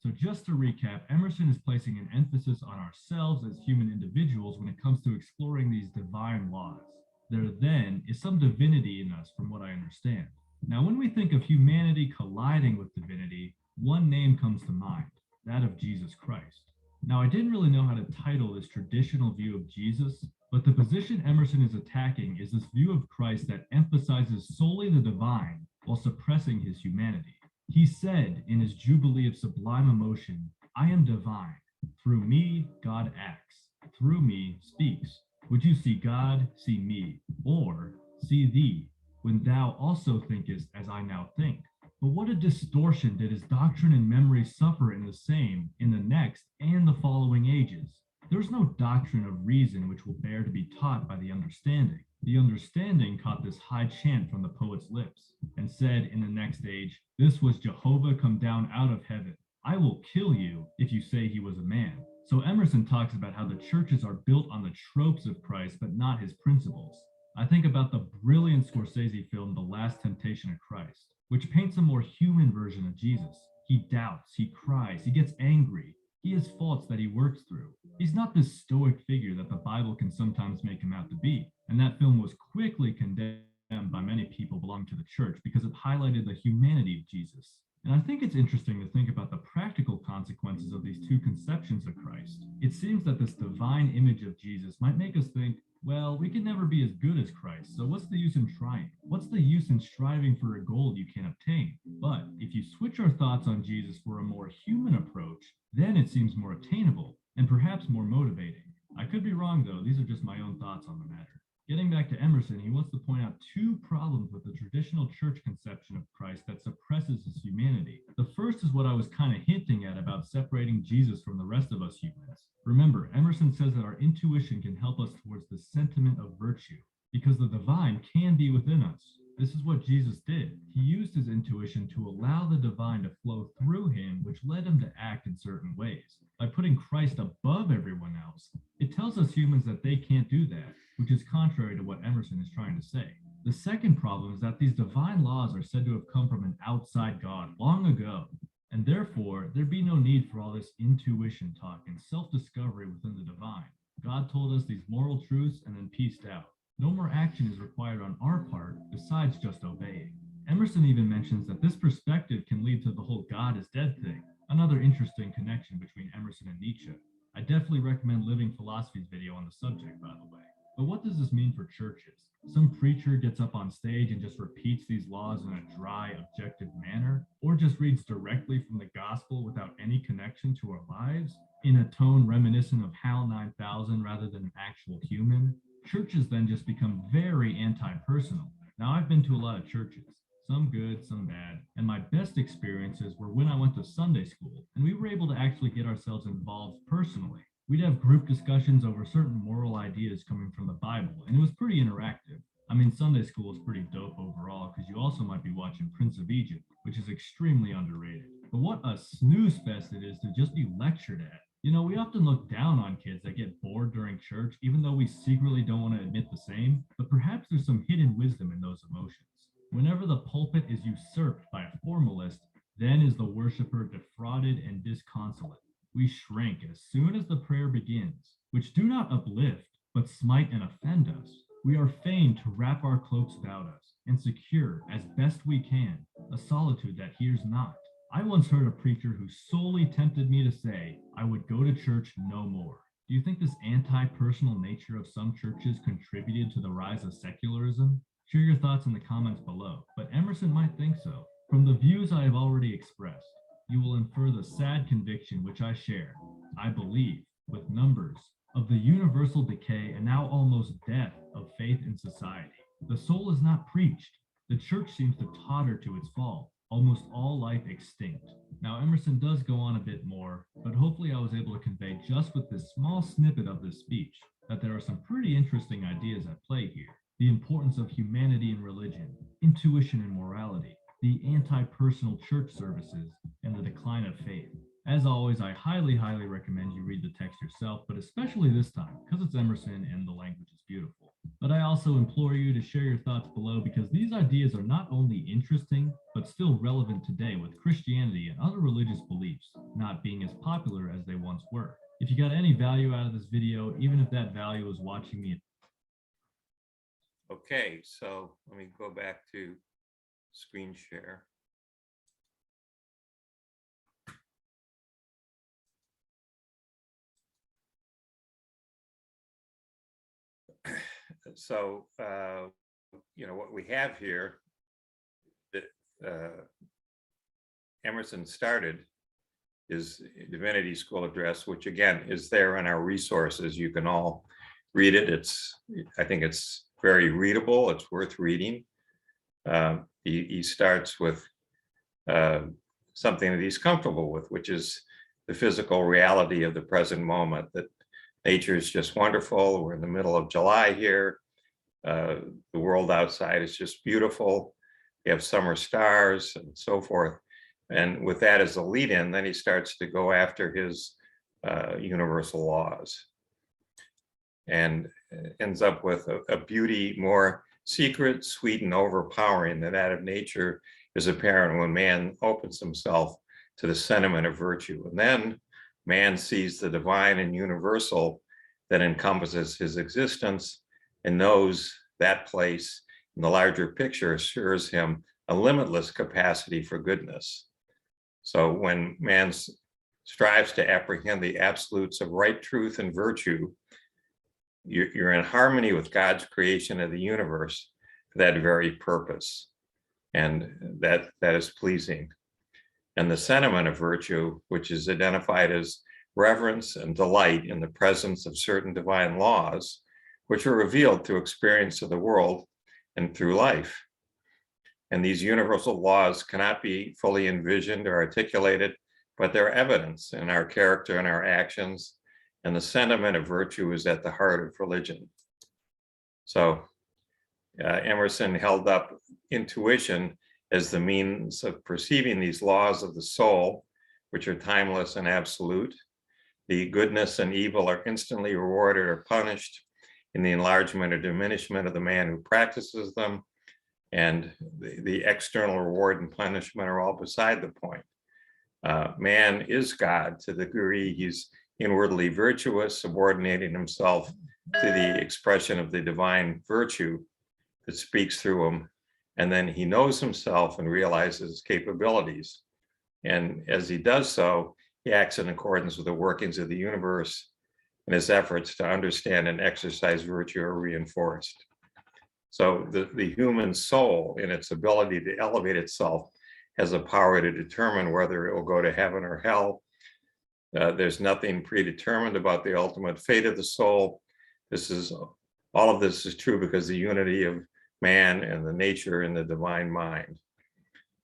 So just to recap, Emerson is placing an emphasis on ourselves as human individuals when it comes to exploring these divine laws. There then is some divinity in us from what I understand. Now, when we think of humanity colliding with divinity, one name comes to mind, that of Jesus Christ. Now, I didn't really know how to title this traditional view of Jesus, but the position Emerson is attacking is this view of Christ that emphasizes solely the divine while suppressing his humanity. He said in his Jubilee of Sublime Emotion, I am divine. Through me, God acts.
through me speaks. Would you see God, see me, or see thee, when thou also thinkest as I now think? But what a distortion did his doctrine and memory suffer in the same, in the next, and the following ages. There is no doctrine of reason which will bear to be taught by the understanding. The understanding caught this high chant from the poet's lips, and said in the next age, this was Jehovah come down out of heaven. I will kill you if you say he was a man. So Emerson talks about how the churches are built on the tropes of Christ, but not his principles. I think about the brilliant Scorsese film, The Last Temptation of Christ, which paints a more human version of Jesus. He doubts, he cries, he gets angry. He has faults that he works through. He's not this stoic figure that the Bible can sometimes make him out to be. And that film was quickly condemned by many people belonging to the church because it highlighted the humanity of Jesus. And I think it's interesting to think about the practical consequences of these two conceptions of Christ. It seems that this divine image of Jesus might make us think, well, we can never be as good as Christ, so what's the use in trying? What's the use in striving for a goal you can't obtain? But if you switch our thoughts on Jesus for a more human approach, then it seems more attainable and perhaps more motivating. I could be wrong though, these are just my own thoughts on the matter. Getting back to Emerson, he wants to point out two problems with the traditional church conception of Christ that suppresses his humanity. The first is what I was kind of hinting at about separating Jesus from the rest of us humans. Remember, Emerson says that our intuition can help us towards the sentiment of virtue, because the divine can be within us. This is what Jesus did. He used his intuition to allow the divine to flow through him, which led him to act in certain ways. By putting Christ above everyone else, it tells us humans that they can't do that, which is contrary to what Emerson is trying to say. The second problem is that these divine laws are said to have come from an outside God long ago, and therefore there'd be no need for all this intuition talk and self-discovery within the divine. God told us these moral truths and then peaced out. No more action is required on our part besides just obeying. Emerson even mentions that this perspective can lead to the whole God is dead thing, another interesting connection between Emerson and Nietzsche. I definitely recommend Living Philosophy's video on the subject, by the way. But what does this mean for churches? Some preacher gets up on stage and just repeats these laws in a dry, objective manner, or just reads directly from the gospel without any connection to our lives, in a tone reminiscent of HAL 9000 rather than an actual human? Churches then just become very anti-personal. Now, I've been to a lot of churches, some good, some bad, and my best experiences were when I went to Sunday school, and we were able to actually get ourselves involved personally. We'd have group discussions over certain moral ideas coming from the Bible, and it was pretty interactive. I mean, Sunday school is pretty dope overall because you also might be watching Prince of Egypt, which is extremely underrated. But what a snooze fest it is to just be lectured at. You know, we often look down on kids that get bored during church, even though we secretly don't want to admit the same, but perhaps there's some hidden wisdom in those emotions. Whenever the pulpit is usurped by a formalist, then is the worshiper defrauded and disconsolate. We shrink as soon as the prayer begins, which do not uplift, but smite and offend us. We are fain to wrap our cloaks about us, and secure, as best we can, a solitude that hears not. I once heard a preacher who solely tempted me to say, I would go to church no more. Do you think this anti-personal nature of some churches contributed to the rise of secularism? Share your thoughts in the comments below, but Emerson might think so. From the views I have already expressed, you will infer the sad conviction which I share, I believe, with numbers, of the universal decay and now almost death of faith in society. The soul is not preached. The church seems to totter to its fall, almost all life extinct. Now, Emerson does go on a bit more, but hopefully I was able to convey just with this small snippet of this speech that there are some pretty interesting ideas at play here. The importance of humanity and religion, intuition and morality, the anti-personal church services, and the decline of faith. As always, I highly recommend you read the text yourself, but especially this time, because it's Emerson and the language is beautiful. But I also implore you to share your thoughts below because these ideas are not only interesting, but still relevant today with Christianity and other religious beliefs not being as popular as they once were. If you got any value out of this video, even if that value is watching me.
Okay, so let me go back to screen share. So, you know, what we have here, that Emerson started his Divinity School address, which again is there in our resources. You can all read it. I think it's very readable. It's worth reading. He starts with something that he's comfortable with, which is the physical reality of the present moment, that nature is just wonderful. We're in the middle of July here. The world outside is just beautiful. We have summer stars and so forth. And with that as a lead in, then he starts to go after his universal laws and ends up with a beauty more secret, sweet, and overpowering than that of nature is apparent when man opens himself to the sentiment of virtue. And then man sees the divine and universal that encompasses his existence and knows that place in the larger picture assures him a limitless capacity for goodness. So when man strives to apprehend the absolutes of right, truth, and virtue, you're in harmony with God's creation of the universe for that very purpose. And that is pleasing. And the sentiment of virtue, which is identified as reverence and delight in the presence of certain divine laws, which are revealed through experience of the world and through life. And these universal laws cannot be fully envisioned or articulated, but they're evidence in our character and our actions. And the sentiment of virtue is at the heart of religion. So Emerson held up intuition as the means of perceiving these laws of the soul, which are timeless and absolute. The goodness and evil are instantly rewarded or punished in the enlargement or diminishment of the man who practices them. And the external reward and punishment are all beside the point. Man is God to the degree he's inwardly virtuous, subordinating himself to the expression of the divine virtue that speaks through him. And then he knows himself and realizes his capabilities. And as he does so, he acts in accordance with the workings of the universe, and his efforts to understand and exercise virtue are reinforced. So the human soul, in its ability to elevate itself, has a power to determine whether it will go to heaven or hell. There's nothing predetermined about the ultimate fate of the soul. All of this is true because the unity of man and the nature in the divine mind.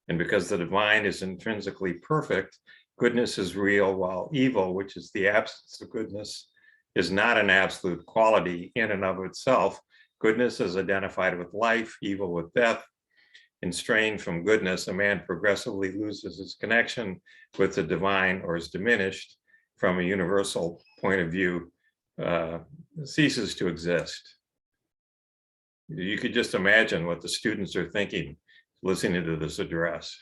And because the divine is intrinsically perfect, goodness is real, while evil, which is the absence of goodness, is not an absolute quality in and of itself. Goodness is identified with life, evil with death. In straying from goodness, a man progressively loses his connection with the divine or is diminished from a universal point of view, ceases to exist. You could just imagine what the students are thinking listening to this address.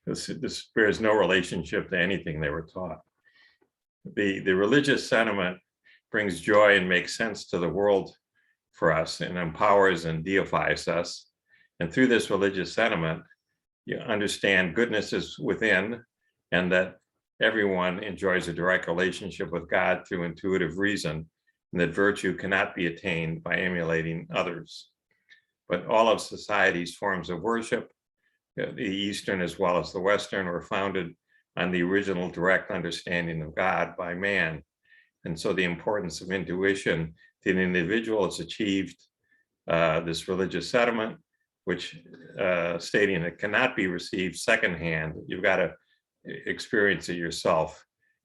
This bears no relationship to anything they were taught. The religious sentiment brings joy and makes sense to the world for us and empowers and deifies us. And through this religious sentiment, you understand goodness is within and that everyone enjoys a direct relationship with God through intuitive reason, and that virtue cannot be attained by emulating others. But all of society's forms of worship, the Eastern as well as the Western, were founded on the original direct understanding of God by man. And so the importance of intuition to an individual is achieved, this religious sentiment, which stating it cannot be received secondhand. You've got to experience it yourself.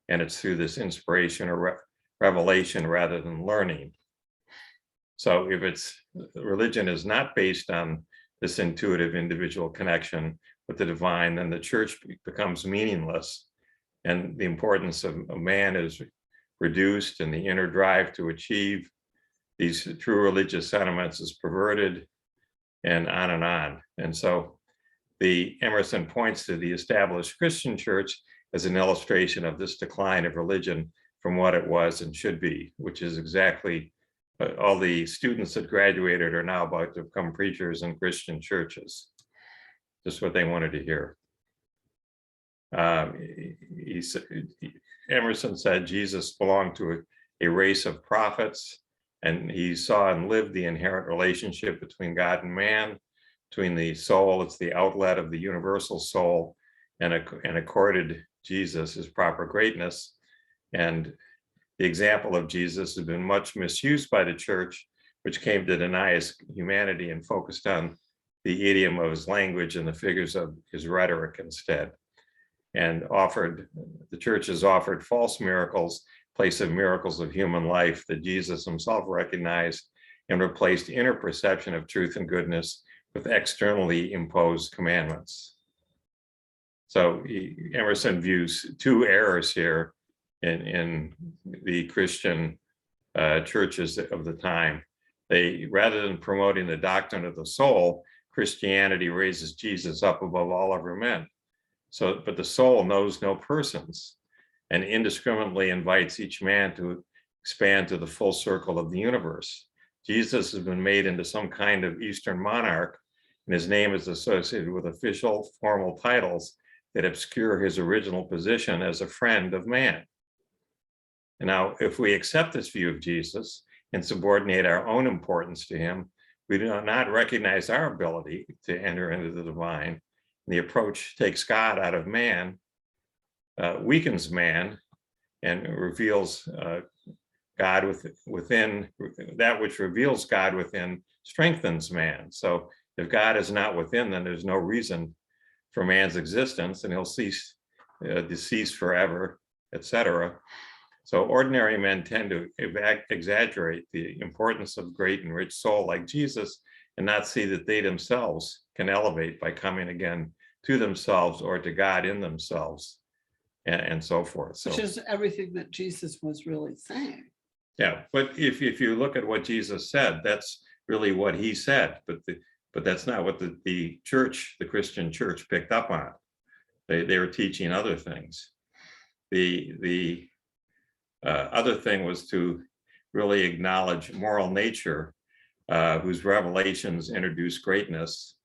And it's through this inspiration or revelation rather than learning. So if religion is not based on this intuitive individual connection with the divine, then the church becomes meaningless. And the importance of man is reduced, and the inner drive to achieve these true religious sentiments is perverted, and on and on. And so the Emerson points to the established Christian church as an illustration of this decline of religion from what it was and should be, which is exactly all the students that graduated are now about to become preachers in Christian churches. Just what they wanted to hear. Emerson said Jesus belonged to a race of prophets, and he saw and lived the inherent relationship between God and man, between the soul, it's the outlet of the universal soul, and accorded Jesus his proper greatness. And the example of Jesus has been much misused by the church, which came to deny his humanity and focused on the idiom of his language and the figures of his rhetoric instead. And the church has offered false miracles, in place of miracles of human life that Jesus himself recognized, and replaced inner perception of truth and goodness with externally imposed commandments. So Emerson views two errors here in the Christian churches of the time. They, rather than promoting the doctrine of the soul, Christianity raises Jesus up above all other men. So, but the soul knows no persons and indiscriminately invites each man to expand to the full circle of the universe. Jesus has been made into some kind of Eastern monarch, and his name is associated with official formal titles that obscure his original position as a friend of man. And now, if we accept this view of Jesus and subordinate our own importance to him, we do not recognize our ability to enter into the divine. The approach takes God out of man, weakens man, and reveals God within. That which reveals God within strengthens man. So if God is not within, then there's no reason for man's existence, and he'll cease, decease forever, etc. So ordinary men tend to exaggerate the importance of great and rich soul like Jesus, and not see that they themselves can elevate by coming again to themselves or to God in themselves, and so forth. So,
which is everything that Jesus was really saying.
Yeah, but if you look at what Jesus said, that's really what he said, but that's not what the church, the Christian church, picked up on. They were teaching other things. The other thing was to really acknowledge moral nature, whose revelations introduce greatness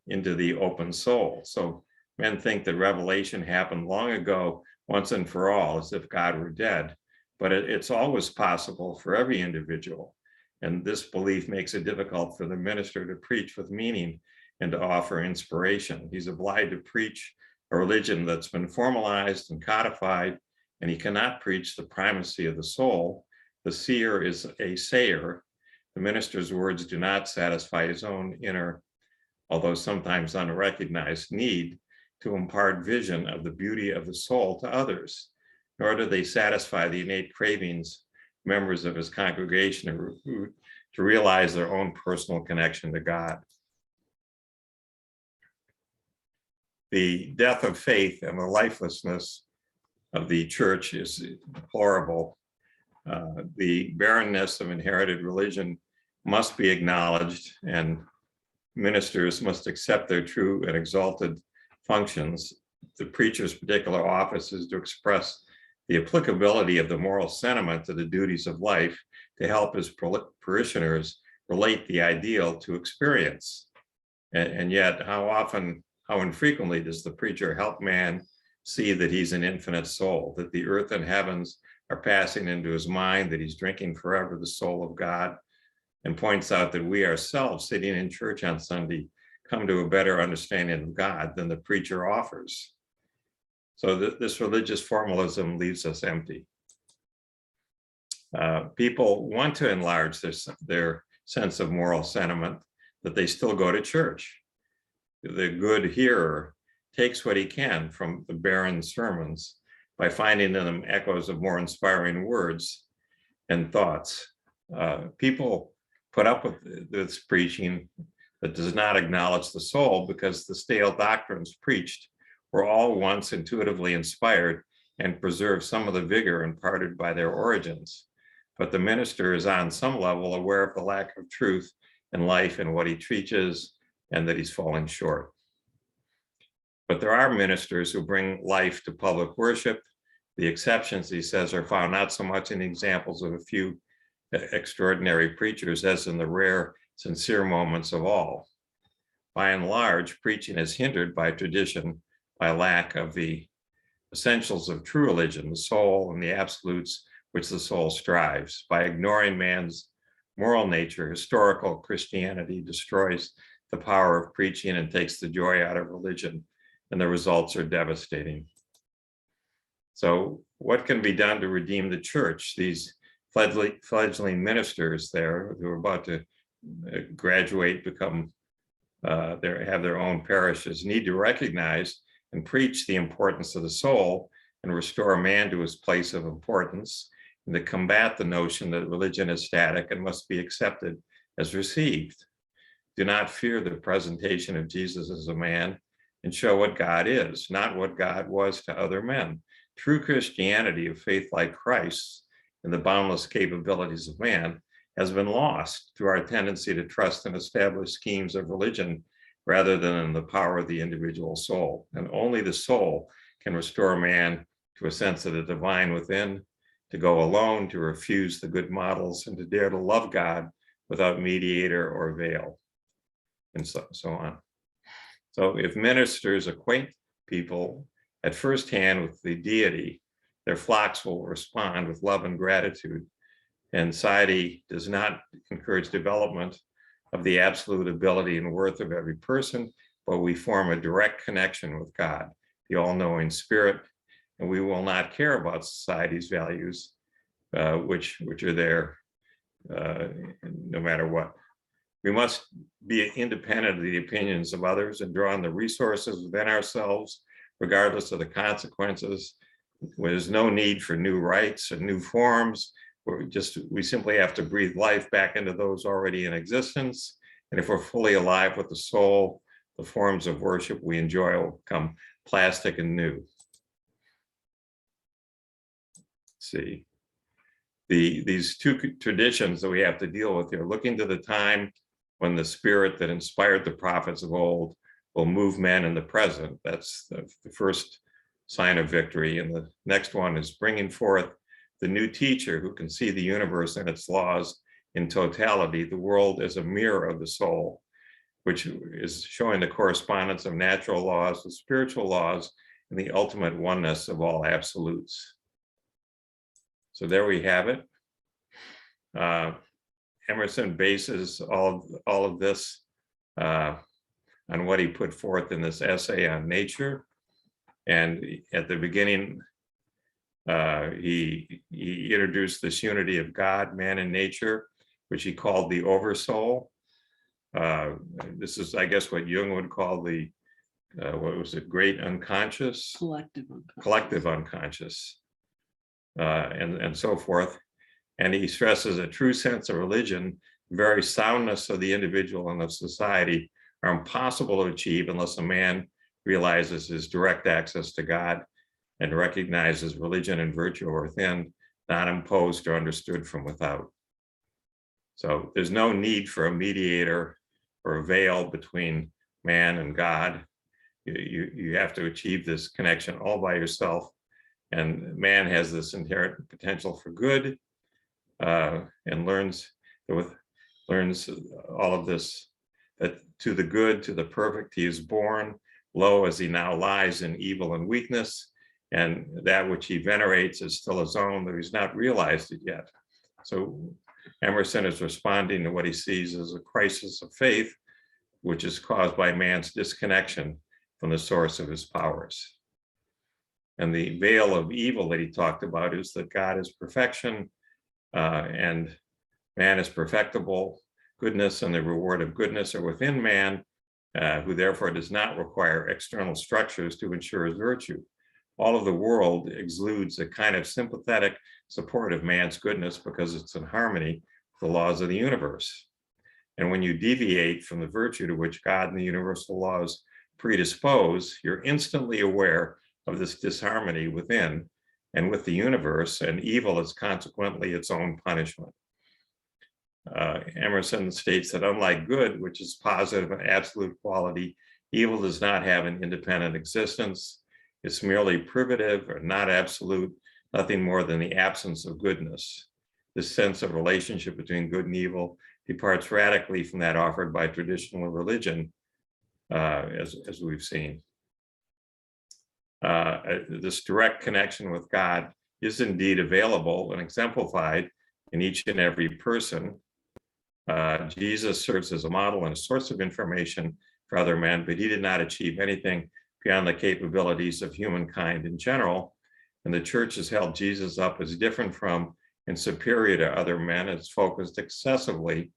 into the open soul. So men think that revelation happened long ago, once and for all, as if God were dead, but it's always possible for every individual. And this belief makes it difficult for the minister to preach with meaning and to offer inspiration. He's obliged to preach a religion that's been formalized and codified, and he cannot preach the primacy of the soul. The seer is a sayer. The minister's words do not satisfy his own inner, although sometimes unrecognized, need to impart vision of the beauty of the soul to others, nor do they satisfy the innate cravings members of his congregation to realize their own personal connection to God. The death of faith and the lifelessness of the church is deplorable. The barrenness of inherited religion must be acknowledged, and ministers must accept their true and exalted functions. The preacher's particular office is to express the applicability of the moral sentiment to the duties of life, to help his parishioners relate the ideal to experience. And yet, how infrequently does the preacher help man see that he's an infinite soul, that the earth and heavens are passing into his mind, that he's drinking forever the soul of God, and points out that we ourselves, sitting in church on Sunday, come to a better understanding of God than the preacher offers. So this religious formalism leaves us empty. People want to enlarge their sense of moral sentiment, that they still go to church. The good hearer takes what he can from the barren sermons by finding in them echoes of more inspiring words and thoughts. People put up with this preaching that does not acknowledge the soul, because the stale doctrines preached were all once intuitively inspired and preserve some of the vigor imparted by their origins. But the minister is on some level aware of the lack of truth in life and what he teaches, and that he's falling short. But there are ministers who bring life to public worship. The exceptions, he says, are found not so much in examples of a few extraordinary preachers as in the rare, sincere moments of all. By and large, preaching is hindered by tradition, by lack of the essentials of true religion, the soul and the absolutes which the soul strives. By ignoring man's moral nature, historical Christianity destroys the power of preaching and takes the joy out of religion. and the results are devastating. So what can be done to redeem the church? These fledgling ministers there who are about to graduate, become, have their own parishes, need to recognize and preach the importance of the soul and restore man to his place of importance, and to combat the notion that religion is static and must be accepted as received. Do not fear the presentation of Jesus as a man, and show what God is, not what God was to other men. True Christianity of faith like Christ and the boundless capabilities of man has been lost through our tendency to trust in established schemes of religion rather than in the power of the individual soul. And only the soul can restore man to a sense of the divine within, to go alone, to refuse the good models, and to dare to love God without mediator or veil, and so on. So if ministers acquaint people at first hand with the deity, their flocks will respond with love and gratitude. And society does not encourage development of the absolute ability and worth of every person, but we form a direct connection with God, the all-knowing spirit, and we will not care about society's values, which are there no matter what. We must be independent of the opinions of others and draw on the resources within ourselves, regardless of the consequences. There's no need for new rites and new forms. We simply have to breathe life back into those already in existence. And if we're fully alive with the soul, the forms of worship we enjoy will become plastic and new. Let's see. These two traditions that we have to deal with here, looking to the time when the spirit that inspired the prophets of old will move men in the present. That's the first sign of victory. And the next one is bringing forth the new teacher who can see the universe and its laws in totality, the world as a mirror of the soul, which is showing the correspondence of natural laws with spiritual laws and the ultimate oneness of all absolutes. So there we have it. Emerson bases all of this on what he put forth in this essay on nature. And at the beginning, he introduced this unity of God, man, and nature, which he called the oversoul. This is, I guess, what Jung would call the, what was it, great unconscious? Collective unconscious. And so forth. And he stresses a true sense of religion, the very soundness of the individual and of society are impossible to achieve unless a man realizes his direct access to God and recognizes religion and virtue are within, not imposed or understood from without. So there's no need for a mediator or a veil between man and God. You have to achieve this connection all by yourself. And man has this inherent potential for good, and learns all of this, that to the good, to the perfect, he is born, low as he now lies in evil and weakness, and that which he venerates is still his own, though he's not realized it yet. So Emerson is responding to what he sees as a crisis of faith, which is caused by man's disconnection from the source of his powers. And the veil of evil that he talked about is that God is perfection, and man is perfectible. Goodness and the reward of goodness are within man, who therefore does not require external structures to ensure his virtue. All of the world exudes a kind of sympathetic support of man's goodness because it's in harmony with the laws of the universe. And when you deviate from the virtue to which God and the universal laws predispose, you're instantly aware of this disharmony within and with the universe, and evil is consequently its own punishment. Emerson states that unlike good, which is positive and absolute quality, evil does not have an independent existence. It's merely privative or not absolute, nothing more than the absence of goodness. This sense of relationship between good and evil departs radically from that offered by traditional religion, as we've seen. This direct connection with God is indeed available and exemplified in each and every person. Jesus serves as a model and a source of information for other men, but he did not achieve anything beyond the capabilities of humankind in general. And the church has held Jesus up as different from and superior to other men. It's focused excessively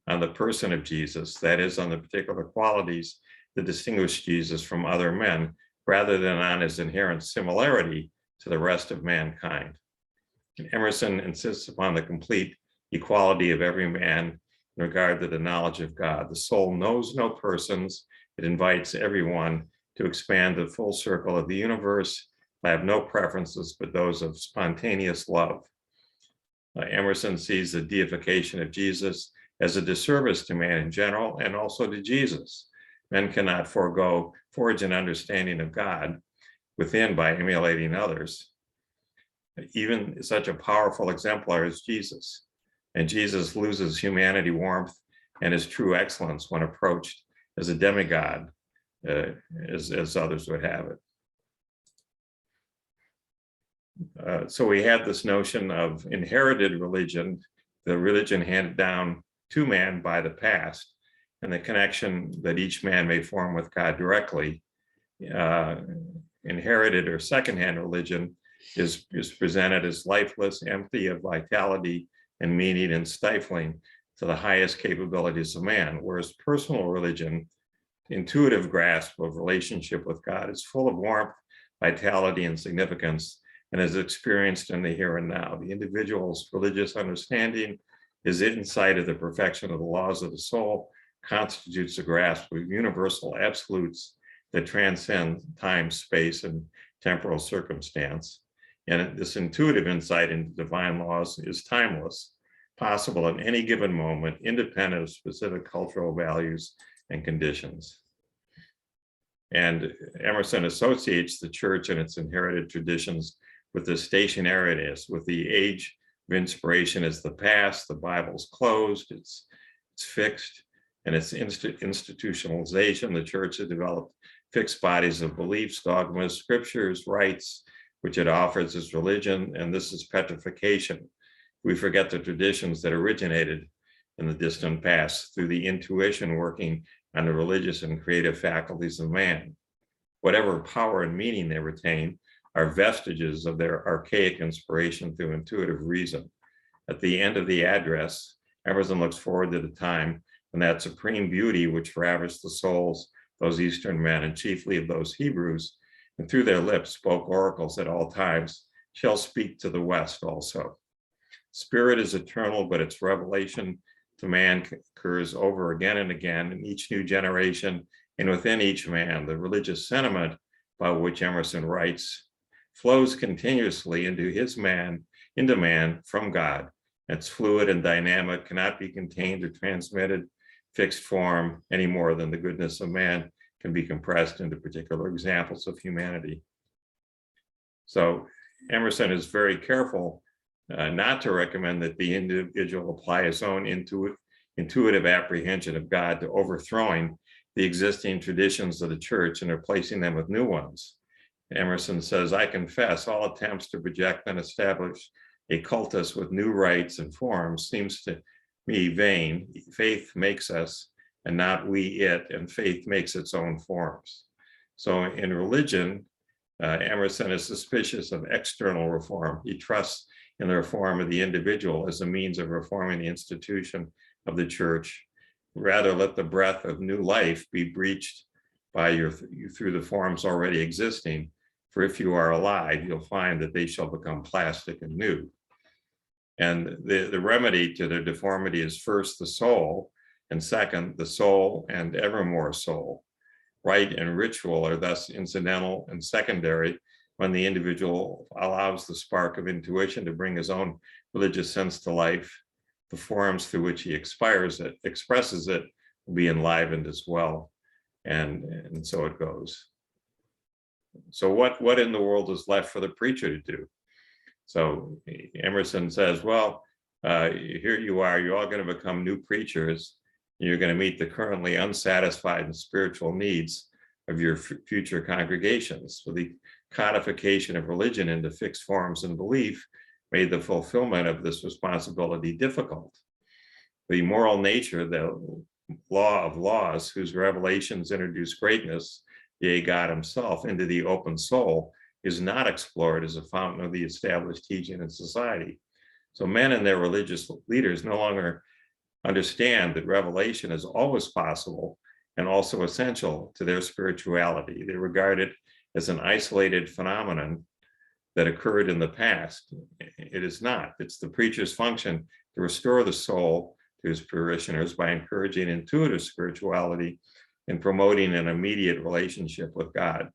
on the person of Jesus, that is, on the particular qualities that distinguish Jesus from other men, rather than on his inherent similarity to the rest of mankind. And Emerson insists upon the complete equality of every man in regard to the knowledge of God. The soul knows no persons. It invites everyone to expand the full circle of the universe. I have no preferences but those of spontaneous love. Emerson sees the deification of Jesus as a disservice to man in general and also to Jesus. Men cannot forge an understanding of God within by emulating others, even such a powerful exemplar as Jesus. And Jesus loses humanity warmth and his true excellence when approached as a demigod, as others would have it. So we had this notion of inherited religion, the religion handed down to man by the past, and the connection that each man may form with God directly. Inherited or secondhand religion is presented as lifeless, empty of vitality and meaning, and stifling to the highest capabilities of man, whereas personal religion, intuitive grasp of relationship with God, is full of warmth, vitality, and significance, and is experienced in the here and now. The individual's religious understanding, his insight of the perfection of the laws of the soul, constitutes a grasp of universal absolutes that transcend time, space, and temporal circumstance. And this intuitive insight into divine laws is timeless, possible at any given moment, independent of specific cultural values and conditions. And Emerson associates the church and its inherited traditions with the stationariness, with the age of inspiration as the past. The Bible's closed, it's fixed, and its institutionalization. The church has developed fixed bodies of beliefs, dogmas, scriptures, rites, which it offers as religion, and this is petrification. We forget the traditions that originated in the distant past through the intuition working on the religious and creative faculties of man. Whatever power and meaning they retain are vestiges of their archaic inspiration through intuitive reason. At the end of the address, Emerson looks forward to the time when that supreme beauty which ravished the souls of those Eastern men, and chiefly of those Hebrews, and through their lips spoke oracles at all times, shall speak to the West also. Spirit is eternal, but its revelation to man occurs over again and again in each new generation, and within each man. The religious sentiment about which Emerson writes flows continuously into man from God. It's fluid and dynamic, cannot be contained or transmitted fixed form any more than the goodness of man can be compressed into particular examples of humanity. So Emerson is very careful not to recommend that the individual apply his own intuitive apprehension of God to overthrowing the existing traditions of the church and replacing them with new ones. Emerson says, I confess all attempts to project and establish a cultus with new rites and forms seems to me vain. Faith makes us and not we it, and faith makes its own forms. So in religion, Emerson is suspicious of external reform. He trusts in the reform of the individual as a means of reforming the institution of the church. Rather, let the breath of new life be breached by you through the forms already existing. For if you are alive, you'll find that they shall become plastic and new. And the remedy to their deformity is first the soul, and second, the soul and evermore soul. Rite and ritual are thus incidental and secondary when the individual allows the spark of intuition to bring his own religious sense to life. The forms through which he expresses it will be enlivened as well. And so it goes. So what in the world is left for the preacher to do? So Emerson says, well, here you are, you're all going to become new preachers. You're going to meet the currently unsatisfied and spiritual needs of your future congregations. So the codification of religion into fixed forms and belief made the fulfillment of this responsibility difficult. The moral nature, the law of laws, whose revelations introduce greatness, yea, God himself, into the open soul is not explored as a fountain of the established teaching in society. So men and their religious leaders no longer understand that revelation is always possible and also essential to their spirituality. They regard it as an isolated phenomenon that occurred in the past. It is not. It's the preacher's function to restore the soul to his parishioners by encouraging intuitive spirituality and promoting an immediate relationship with God.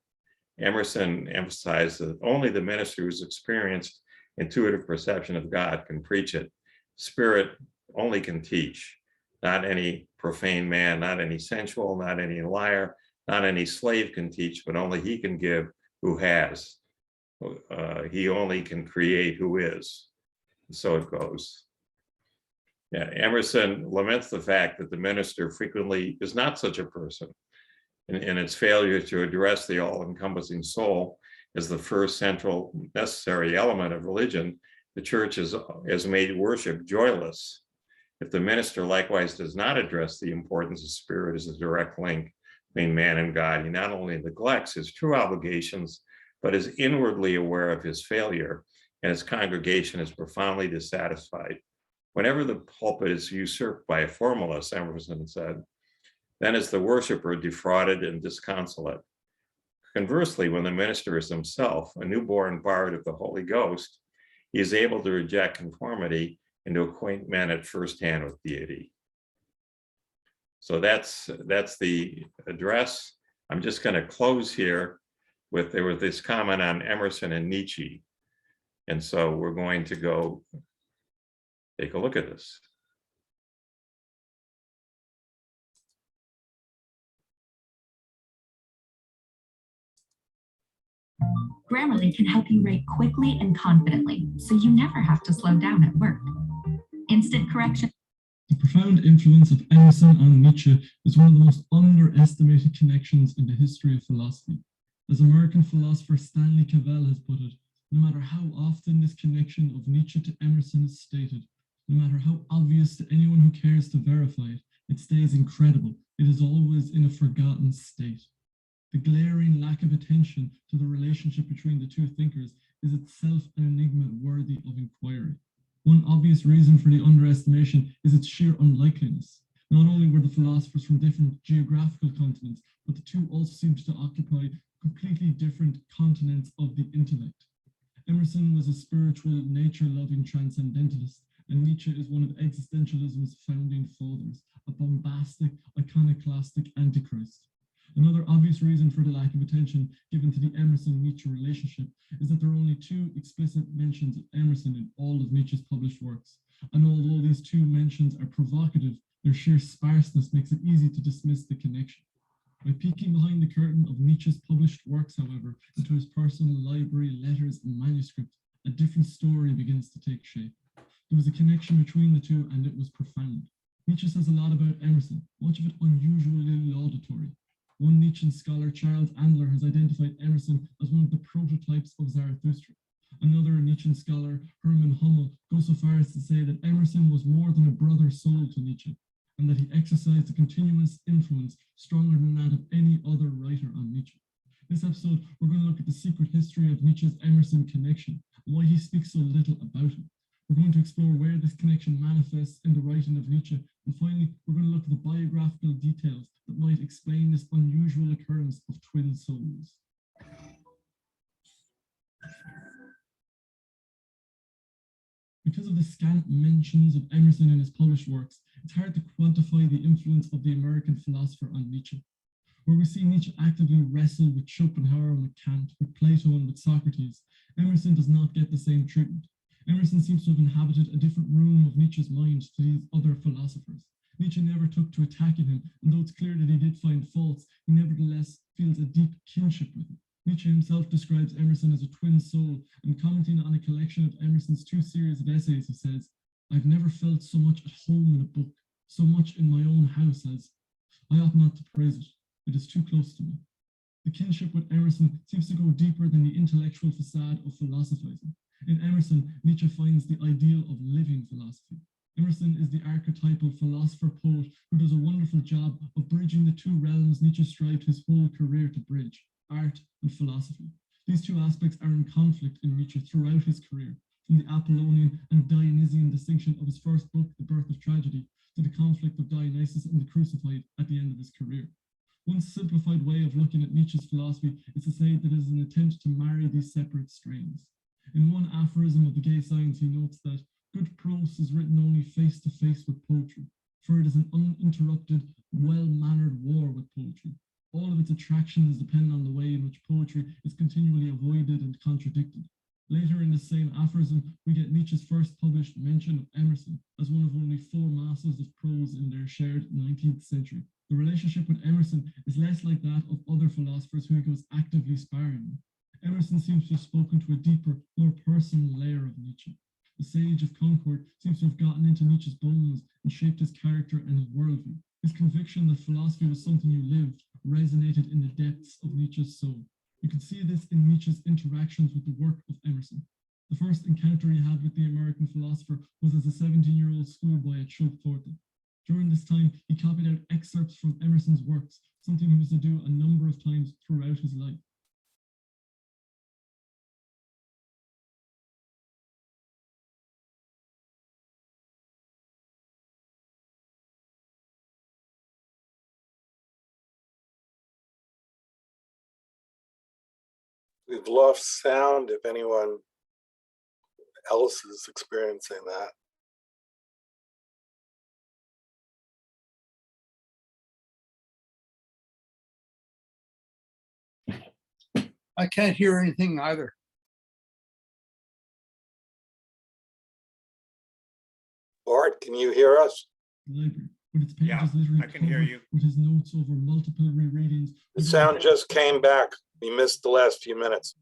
Emerson emphasized that only the minister who's experienced intuitive perception of God can preach it. Spirit only can teach, not any profane man, not any sensual, not any liar, not any slave can teach, but only he can give who has. He only can create who is. And so it goes. Yeah, Emerson laments the fact that the minister frequently is not such a person, in its failure to address the all-encompassing soul as the first central necessary element of religion. The church has made worship joyless. If the minister likewise does not address the importance of spirit as a direct link between man and God, he not only neglects his true obligations, but is inwardly aware of his failure, and his congregation is profoundly dissatisfied. Whenever the pulpit is usurped by a formalist, Emerson said, then is the worshiper defrauded and disconsolate. Conversely, when the minister is himself a newborn bard of the Holy Ghost, he is able to reject conformity and to acquaint men at first hand with deity. So that's the address. I'm just going to close here with, there was this comment on Emerson and Nietzsche. And so we're going to go take a look at this.
Grammarly can help you write quickly and confidently, so you never have to slow down at work. Instant correction.
The profound influence of Emerson on Nietzsche is one of the most underestimated connections in the history of philosophy. As American philosopher Stanley Cavell has put it, no matter how often this connection of Nietzsche to Emerson is stated, no matter how obvious to anyone who cares to verify it, it stays incredible. It is always in a forgotten state. The glaring lack of attention to the relationship between the two thinkers is itself an enigma worthy of inquiry. One obvious reason for the underestimation is its sheer unlikeliness. Not only were the philosophers from different geographical continents, but the two also seemed to occupy completely different continents of the intellect. Emerson was a spiritual, nature-loving transcendentalist, and Nietzsche is one of existentialism's founding fathers, a bombastic, iconoclastic antichrist. Another obvious reason for the lack of attention given to the Emerson-Nietzsche relationship is that there are only two explicit mentions of Emerson in all of Nietzsche's published works. And although these two mentions are provocative, their sheer sparseness makes it easy to dismiss the connection. By peeking behind the curtain of Nietzsche's published works, however, into his personal library, letters, and manuscript, a different story begins to take shape. There was a connection between the two, and it was profound. Nietzsche says a lot about Emerson, much of it unusually laudatory. One Nietzschean scholar, Charles Andler, has identified Emerson as one of the prototypes of Zarathustra. Another Nietzschean scholar, Hermann Hummel, goes so far as to say that Emerson was more than a brother soul to Nietzsche, and that he exercised a continuous influence stronger than that of any other writer on Nietzsche. This episode, we're going to look at the secret history of Nietzsche's Emerson connection and why he speaks so little about it. We're going to explore where this connection manifests in the writing of Nietzsche. And finally, we're going to look at the biographical details that might explain this unusual occurrence of twin souls. Because of the scant mentions of Emerson in his published works, it's hard to quantify the influence of the American philosopher on Nietzsche. Where we see Nietzsche actively wrestle with Schopenhauer and with Kant, with Plato and with Socrates, Emerson does not get the same treatment. Emerson seems to have inhabited a different room of Nietzsche's mind to these other philosophers. Nietzsche never took to attacking him, and though it's clear that he did find faults, he nevertheless feels a deep kinship with him. Nietzsche himself describes Emerson as a twin soul, and commenting on a collection of Emerson's 2 series of essays, he says, "I've never felt so much at home in a book, so much in my own house as, I ought not to praise it, it is too close to me." The kinship with Emerson seems to go deeper than the intellectual facade of philosophizing. In Emerson, Nietzsche finds the ideal of living philosophy. Emerson is the archetypal philosopher-poet who does a wonderful job of bridging the two realms Nietzsche strived his whole career to bridge, art and philosophy. These two aspects are in conflict in Nietzsche throughout his career, from the Apollonian and Dionysian distinction of his first book, The Birth of Tragedy, to the conflict of Dionysus and the Crucified at the end of his career. One simplified way of looking at Nietzsche's philosophy is to say that it is an attempt to marry these separate strains. In one aphorism of The Gay Science, he notes that good prose is written only face to face with poetry, for it is an uninterrupted, well-mannered war with poetry. All of its attractions depend on the way in which poetry is continually avoided and contradicted. Later in the same aphorism, we get Nietzsche's first published mention of Emerson as one of only 4 masters of prose in their shared 19th century. The relationship with Emerson is less like that of other philosophers who he goes actively sparring with. Emerson seems to have spoken to a deeper, more personal layer of Nietzsche. The sage of Concord seems to have gotten into Nietzsche's bones and shaped his character and his worldview. His conviction that philosophy was something you lived resonated in the depths of Nietzsche's soul. You can see this in Nietzsche's interactions with the work of Emerson. The first encounter he had with the American philosopher was as a 17-year-old schoolboy at Chilpforte. During this time, he copied out excerpts from Emerson's works, something he was to do a number of times throughout his life.
We've lost sound if anyone else is experiencing that.
I can't hear anything either.
Bart, can you hear us?
Library, with its pages literally
I can hear you.
with his notes over multiple rereadings.
The sound just came back. We missed the last few minutes.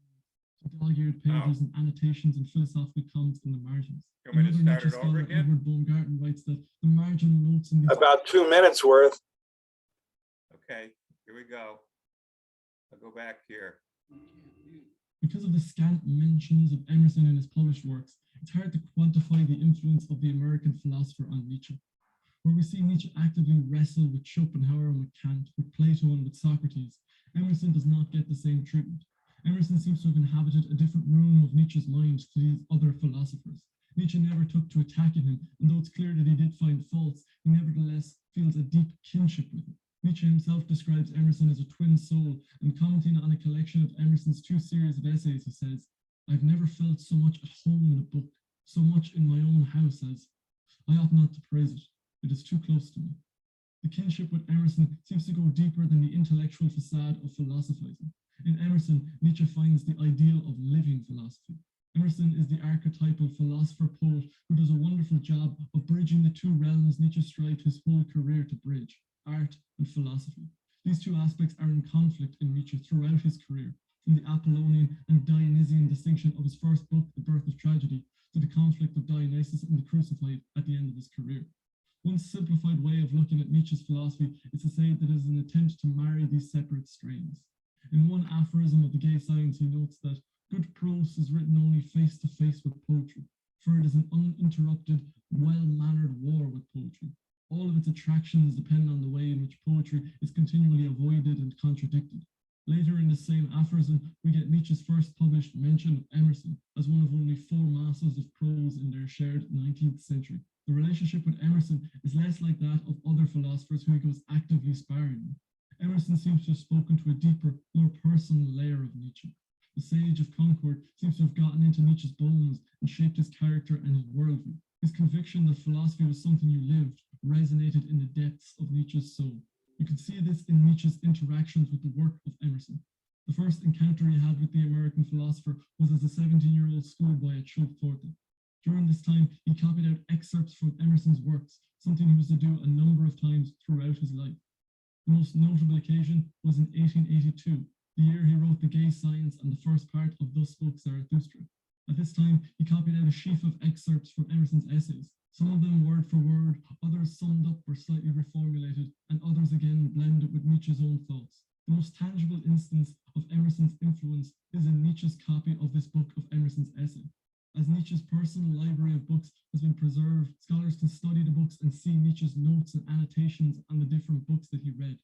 Dog-eared pages and annotations and philosophical comments in the margins.
You want me to
Another
start
Nietzsche
it over
scholar,
again?
Edward Baumgarten, writes that the marginal notes in these
About 2 minutes worth.
Okay, here we go. I'll go back here.
Because of the scant mentions of Emerson in his published works, it's hard to quantify the influence of the American philosopher on Nietzsche. Where we see Nietzsche actively wrestle with Schopenhauer and with Kant, with Plato and with Socrates, Emerson does not get the same treatment. Emerson seems to have inhabited a different room of Nietzsche's mind to these other philosophers. Nietzsche never took to attacking him, and though it's clear that he did find faults, he nevertheless feels a deep kinship with him. Nietzsche himself describes Emerson as a twin soul, and commenting on a collection of Emerson's 2 series of essays, he says, "I've never felt so much at home in a book, so much in my own house as, I ought not to praise it, it is too close to me." The kinship with Emerson seems to go deeper than the intellectual facade of philosophizing. In Emerson, Nietzsche finds the ideal of living philosophy. Emerson is the archetypal philosopher-poet who does a wonderful job of bridging the two realms Nietzsche strived his whole career to bridge, art and philosophy. These two aspects are in conflict in Nietzsche throughout his career, from the Apollonian and Dionysian distinction of his first book, The Birth of Tragedy, to the conflict of Dionysus and the Crucified at the end of his career. One simplified way of looking at Nietzsche's philosophy is to say that it is an attempt to marry these separate strains. In one aphorism of The Gay Science, he notes that good prose is written only face to face with poetry, for it is an uninterrupted, well-mannered war with poetry. All of its attractions depend on the way in which poetry is continually avoided and contradicted. Later in the same aphorism, we get Nietzsche's first published mention of Emerson as one of only 4 masters of prose in their shared 19th century. The relationship with Emerson is less like that of other philosophers who he goes actively sparring with. Emerson seems to have spoken to a deeper, more personal layer of Nietzsche. The sage of Concord seems to have gotten into Nietzsche's bones and shaped his character and his worldview. His conviction that philosophy was something you lived resonated in the depths of Nietzsche's soul. You can see this in Nietzsche's interactions with the work of Emerson. The first encounter he had with the American philosopher was as a 17-year-old schoolboy at Chilpforte. During this time, he copied out excerpts from Emerson's works, something he was to do a number of times throughout his life. The most notable occasion was in 1882, the year he wrote The Gay Science and the first part of Thus Spoke Zarathustra. At this time, he copied out a sheaf of excerpts from Emerson's essays, some of them word for word, others summed up or slightly reformulated, and others again blended with Nietzsche's own thoughts. The most tangible instance of Emerson's influence is in Nietzsche's copy of this book of Emerson's essay. As As Nietzsche's personal library of books has been preserved, scholars can study the books and see Nietzsche's notes and annotations on the different books that he read.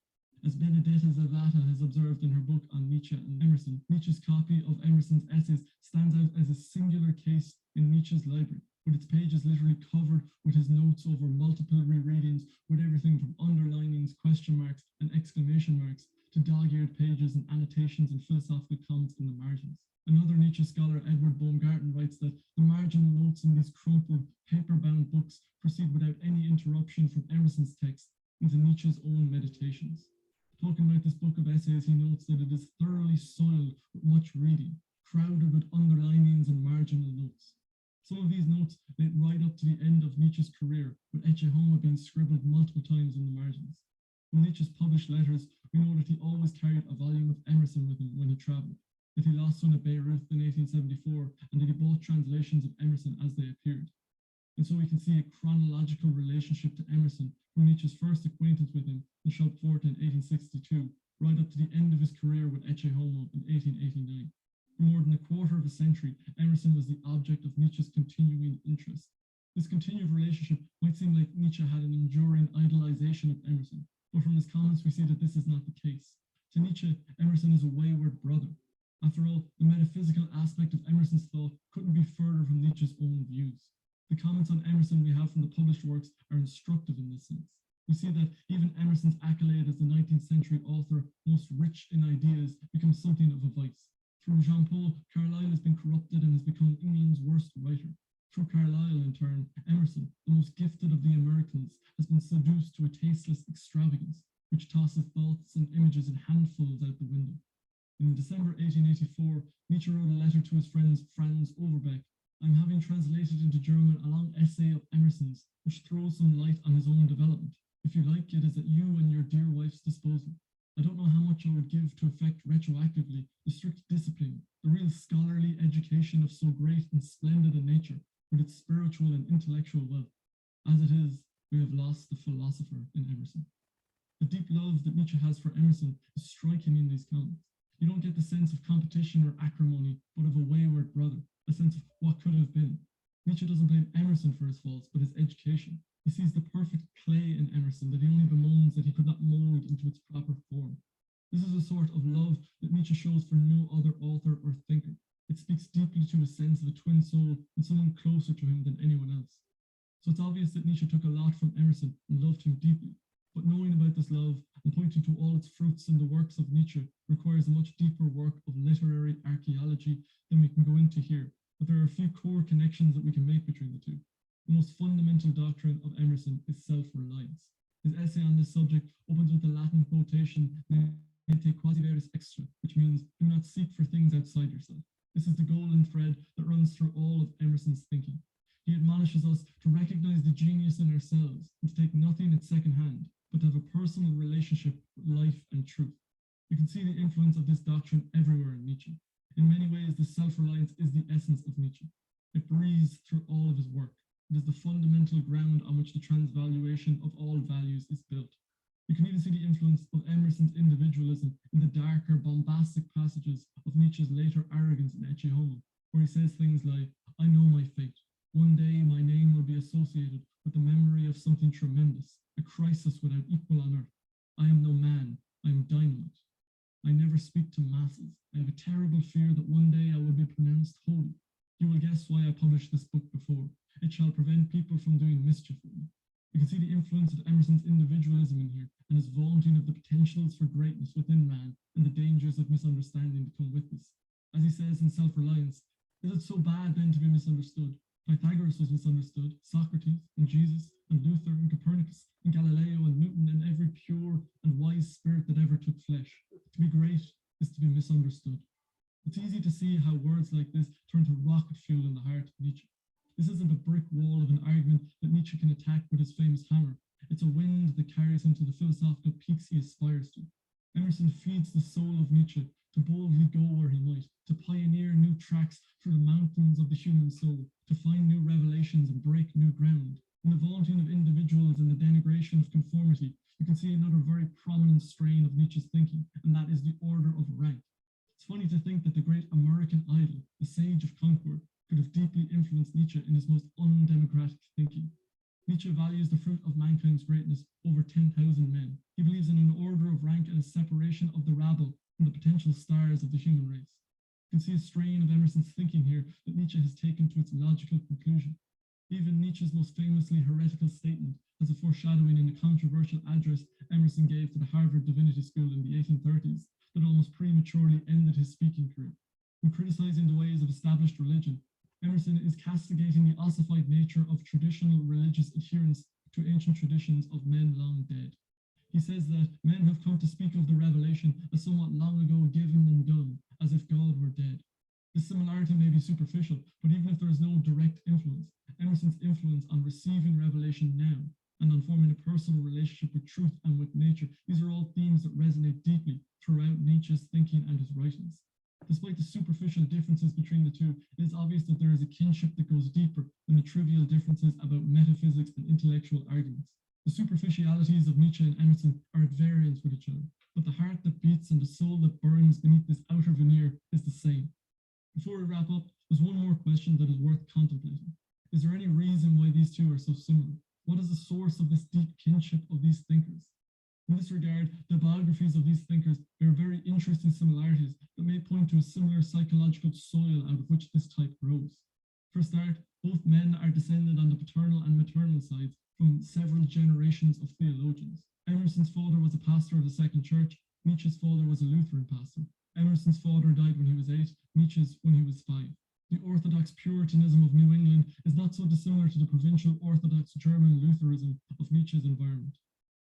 As Benedetta Zavata has observed in her book on Nietzsche and Emerson, Nietzsche's copy of Emerson's essays stands out as a singular case in Nietzsche's library, with its pages literally covered with his notes over multiple rereadings, with everything from underlinings, question marks, and exclamation marks, to dog-eared pages and annotations and philosophical comments in the margins. Another Nietzsche scholar, Edward Baumgarten, writes that the marginal notes in these crumpled, paper-bound books proceed without any interruption from Emerson's text into Nietzsche's own meditations. Talking about this book of essays, he notes that it is thoroughly soiled with much reading, crowded with underlinings and marginal notes. Some of these notes date right up to the end of Nietzsche's career, with Ecce Homo being scribbled multiple times in the margins. From Nietzsche's published letters, we know that he always carried a volume of Emerson with him when he traveled, that he lost one at Beirut in 1874, and that he bought translations of Emerson as they appeared. And so we can see a chronological relationship to Emerson from Nietzsche's first acquaintance with him in Schopfort in 1862, right up to the end of his career with Ecce Homo in 1889. For more than a quarter of a century, Emerson was the object of Nietzsche's continuing interest. This continued relationship might seem like Nietzsche had an enduring idolization of Emerson, but from his comments we see that this is not the case. To Nietzsche, Emerson is a wayward brother. After all, the metaphysical aspect of Emerson's thought couldn't be further from Nietzsche's own views. The comments on Emerson we have from the published works are instructive in this sense. We see that even Emerson's accolade as the 19th century author most rich in ideas becomes something of a vice. Through Jean-Paul, Carlyle has been corrupted and has become England's worst writer. Through Carlyle, in turn, Emerson, the most gifted of the Americans, has been seduced to a tasteless extravagance, which tosses thoughts and images in handfuls out the window. In December 1884, Nietzsche wrote a letter to his friend Franz Overbeck. I'm having translated into German a long essay of Emerson's, which throws some light on his own development. If you like, it is at you and your dear wife's disposal. I don't know how much I would give to effect retroactively the strict discipline, the real scholarly education of so great and splendid a nature, with its spiritual and intellectual wealth. As it is, we have lost the philosopher in Emerson. The deep love that Nietzsche has for Emerson is striking in these comments. You don't get the sense of competition or acrimony, but of a wayward brother, a sense of what could have been. Nietzsche doesn't blame Emerson for his faults, but his education. He sees the perfect clay in Emerson that he only bemoans that he could not mold into its proper form. This is a sort of love that Nietzsche shows for no other author or thinker. It speaks deeply to his sense of a twin soul and someone closer to him than anyone else. So it's obvious that Nietzsche took a lot from Emerson and loved him deeply. But knowing about this love and pointing to all its fruits in the works of Nietzsche requires a much deeper work of literary archaeology than we can go into here. But there are a few core connections that we can make between the two. The most fundamental doctrine of Emerson is self-reliance. His essay on this subject opens with the Latin quotation, "Te quasi veris extra," which means, do not seek for things outside yourself. This is the golden thread that runs through all of Emerson's thinking. He admonishes us to recognize the genius in ourselves and to take nothing at second hand, but to have a personal relationship with life and truth. You can see the influence of this doctrine everywhere in Nietzsche. In many ways, the self-reliance is the essence of Nietzsche. It breathes through all of his work. It is the fundamental ground on which the transvaluation of all values is built. You can even see the influence of Emerson's individualism in the darker, bombastic passages of Nietzsche's later arrogance in Ecce Homo, where he says things like, I know my fate. One day my name will be associated with the memory of something tremendous, a crisis without equal on earth. I am no man, I am dynamite. I never speak to masses. I have a terrible fear that one day I will be pronounced holy. You will guess why I published this book before. It shall prevent people from doing mischief with me. You can see the influence of Emerson's individualism in here and his vaunting of the potentials for greatness within man and the dangers of misunderstanding that come with this. As he says in Self-Reliance, is it so bad then to be misunderstood? Pythagoras was misunderstood, Socrates and Jesus and Luther and Copernicus and Galileo and Newton and every pure and wise spirit that ever took flesh. To be great is to be misunderstood. It's easy to see how words like this turn to rocket fuel in the heart of Nietzsche. This isn't a brick wall of an argument that Nietzsche can attack with his famous hammer. It's a wind that carries him to the philosophical peaks he aspires to. Emerson feeds the soul of Nietzsche to boldly go where he might, to pioneer new tracks through the mountains of the human soul, to find new revelations and break new ground. In the vaunting of individuals and the denigration of conformity, you can see another very prominent strain of Nietzsche's thinking, and that is the order of rank. It's funny to think that the great American idol, the sage of Concord, could have deeply influenced Nietzsche in his most undemocratic thinking. Nietzsche values the fruit of mankind's greatness over 10,000 men. He believes in an order of rank and a separation of the rabble from the potential stars of the human race. You can see a strain of Emerson's thinking here that Nietzsche has taken to its logical conclusion. Even Nietzsche's most famously heretical statement has a foreshadowing in the controversial address Emerson gave to the Harvard Divinity School in the 1830s that almost prematurely ended his speaking career. In criticizing the ways of established religion, Emerson is castigating the ossified nature of traditional religious adherence to ancient traditions of men long dead. He says that men have come to speak of the revelation as somewhat long ago given and done, as if God were dead. This similarity may be superficial, but even if there is no direct influence, Emerson's influence on receiving revelation now and on forming a personal relationship with truth and with nature, these are all themes that resonate deeply throughout Nietzsche's thinking and his writings. Despite the superficial differences between the two, it is obvious that there is a kinship that goes deeper than the trivial differences about metaphysics and intellectual arguments. The superficialities of Nietzsche and Emerson are at variance with each other, but the heart that beats and the soul that burns beneath this outer veneer is the same. Before we wrap up, there's one more question that is worth contemplating. Is there any reason why these two are so similar? What is the source of this deep kinship of these thinkers? In this regard, the biographies of these thinkers bear very interesting similarities that may point to a similar psychological soil out of which this type grows. For a start, both men are descended on the paternal and maternal sides from several generations of theologians. Emerson's father was a pastor of the Second Church. Nietzsche's father was a Lutheran pastor. Emerson's father died when he was 8, Nietzsche's when he was 5. The Orthodox Puritanism of New England is not so dissimilar to the provincial Orthodox German Lutheranism of Nietzsche's environment.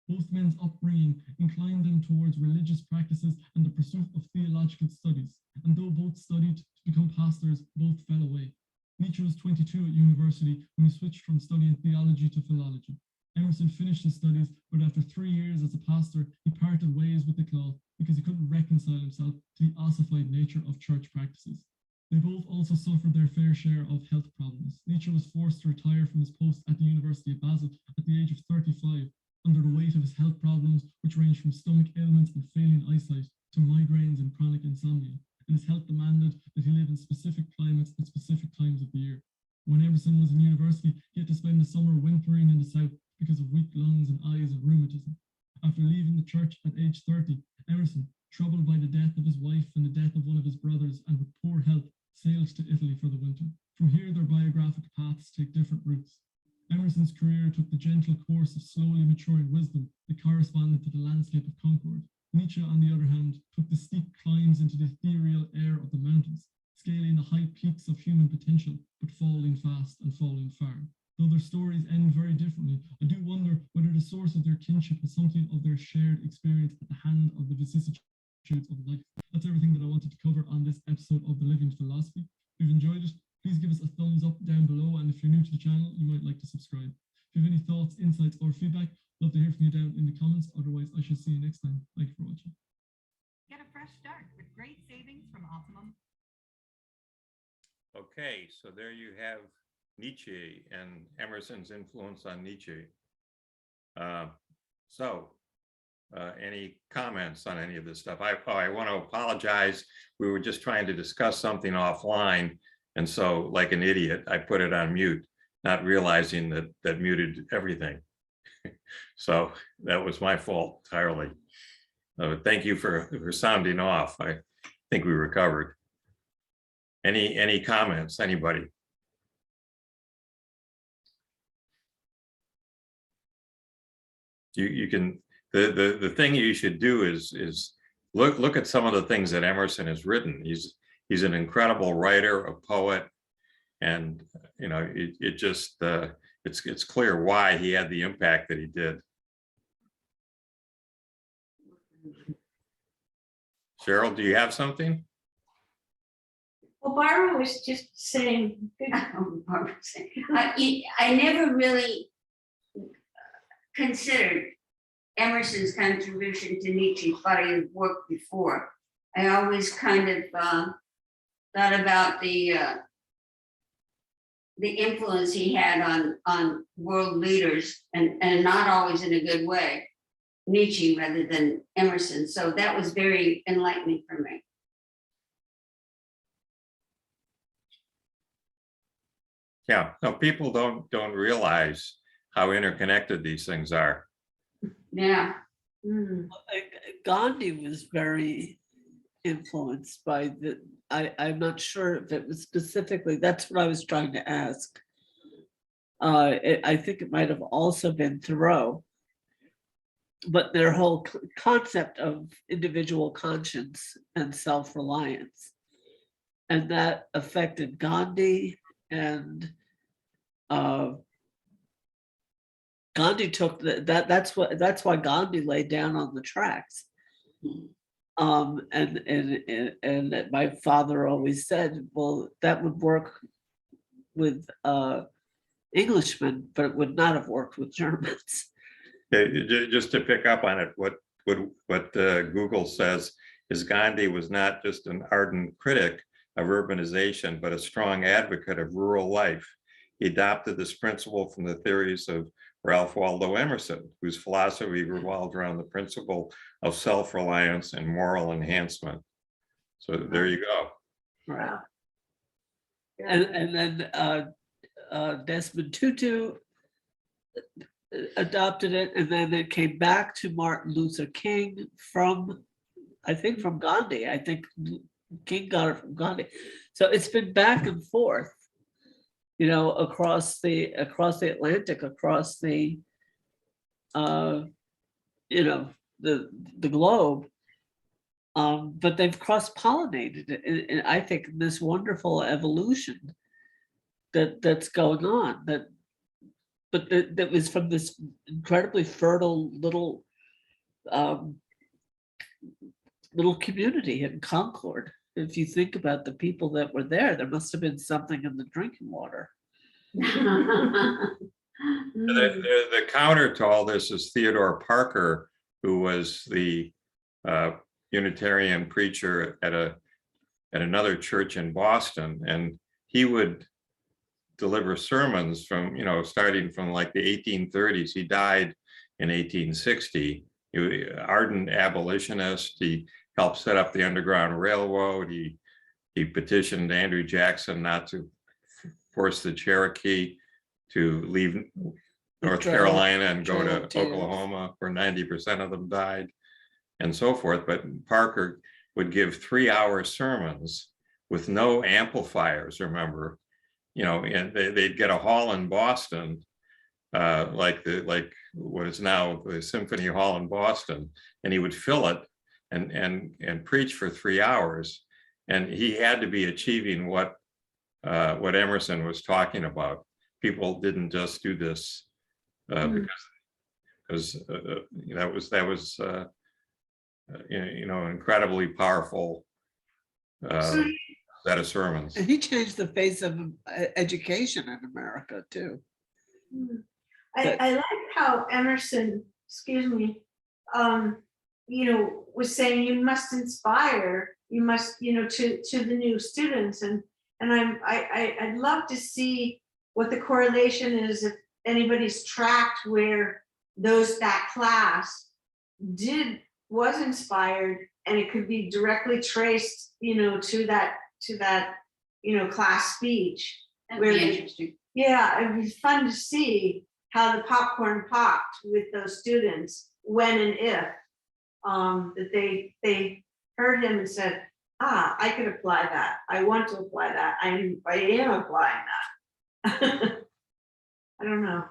Both men's upbringing inclined them towards religious practices and the pursuit of theological studies, and though both studied to become pastors, both fell away. Nietzsche was 22 at university when he switched from studying theology to philology. Emerson finished his studies, but after 3 years as a pastor, he parted ways with the cloth because he couldn't reconcile himself to the ossified nature of church practices. They both also suffered their fair share of health problems. Nietzsche was forced to retire from his post at the University of Basel at the age of 35, under the weight of his health problems, which ranged from stomach ailments and failing eyesight to migraines and chronic insomnia. And his health demanded that he live in specific climates at specific times of the year. When Emerson was in university, he had to spend the summer wintering in the south because of weak lungs and eyes and rheumatism. After leaving the church at age 30, Emerson, troubled by the death of his wife and the death of one of his brothers and with poor health, sailed to Italy for the winter. From here, their biographic paths take different routes. Emerson's career took the gentle course of slowly maturing wisdom that corresponded to the landscape of Concord. Nietzsche, on the other hand, took the steep climbs into the ethereal air of the mountains, scaling the high peaks of human potential, but falling fast and falling far. Though their stories end very differently, I do wonder whether the source of their kinship is something of their shared experience at the hand of the vicissitudes of life. That's everything that I wanted to cover on this episode of The Living Philosophy. If you've enjoyed it, please give us a thumbs up down below, and if you're new to the channel, you might like to subscribe. If you have any thoughts, insights, or feedback, I'd love to hear from you down in the comments. Otherwise, I shall see you next time. Thank you for watching.
Get a fresh start with great savings from Optimum.
Okay, so there you have Nietzsche and Emerson's influence on Nietzsche. Any comments on any of this stuff? I want to apologize. We were just trying to discuss something offline, and so, like an idiot, I put it on mute, not realizing that muted everything. So that was my fault entirely. Thank you for sounding off. I think we recovered. Any comments, anybody? You can, the thing you should do is look at some of the things that Emerson has written. He's an incredible writer, a poet, and you know, it's clear why he had the impact that he did. Cheryl, do you have something?
Well, Barbara was just saying, I never really considered Emerson's contribution to Nietzsche's body of work before. I always kind of thought about the influence he had on world leaders, and not always in a good way, Nietzsche rather than Emerson. So that was very enlightening for me.
Yeah, no, people don't realize how interconnected these things are.
Yeah.
Gandhi was very influenced by I'm not sure if it was specifically, that's what I was trying to ask. I think it might have also been Thoreau, but their whole concept of individual conscience and self-reliance. And that affected Gandhi, and Gandhi took that's why Gandhi laid down on the tracks. And my father always said, well, that would work with Englishmen, but it would not have worked with Germans.
Just to pick up on it, what Google says is Gandhi was not just an ardent critic of urbanization, but a strong advocate of rural life. He adopted this principle from the theories of Ralph Waldo Emerson, whose philosophy revolved around the principle of self-reliance and moral enhancement. So there you go.
Right. And then Desmond Tutu adopted it, and then it came back to Martin Luther King from Gandhi. I think King got it from Gandhi. So it's been back and forth, you know, across the Atlantic, across the you know, the globe. But they've cross-pollinated it, and I think this wonderful evolution that's going on, that was from this incredibly fertile little little community in Concord. If you think about the people that were there, there must have been something in the drinking water.
The counter to all this is Theodore Parker, who was the Unitarian preacher at another church in Boston, and he would deliver sermons from, you know, starting from like the 1830s. He died in 1860. He was an ardent abolitionist. He helped set up the Underground Railroad. He petitioned Andrew Jackson not to force the Cherokee to leave North Carolina and go to Oklahoma, where 90% of them died, and so forth. But Parker would give 3-hour sermons with no amplifiers, remember, you know, and they'd get a hall in Boston, like what is now the Symphony Hall in Boston, and he would fill it and preach for 3 hours. And he had to be achieving what Emerson was talking about. People didn't just do this because that was you know, incredibly powerful set of sermons.
And he changed the face of education in America too.
I like how Emerson, excuse me, you know, was saying you must inspire, you must, you know, to the new students, and I'd love to see what the correlation is, if anybody's tracked where that class was inspired, and it could be directly traced, you know, to that you know, class speech.
That'd be interesting.
Yeah, it'd be fun to see how the popcorn popped with those students when and if that they heard him and said, I could apply that. I want to apply that. I am applying that. I don't know.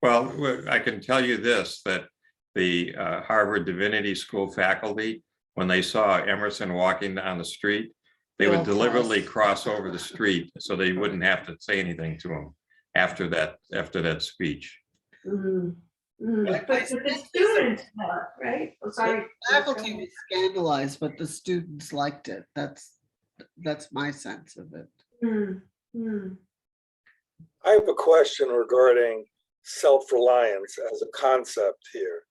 Well, I can tell you this, that the Harvard Divinity School faculty, when they saw Emerson walking down the street, they would deliberately cross over the street so they wouldn't have to say anything to him after that speech.
But the students, right? Oh, sorry.
The faculty was scandalized, but the students liked it. That's my sense of it.
I have a question regarding self-reliance as a concept here,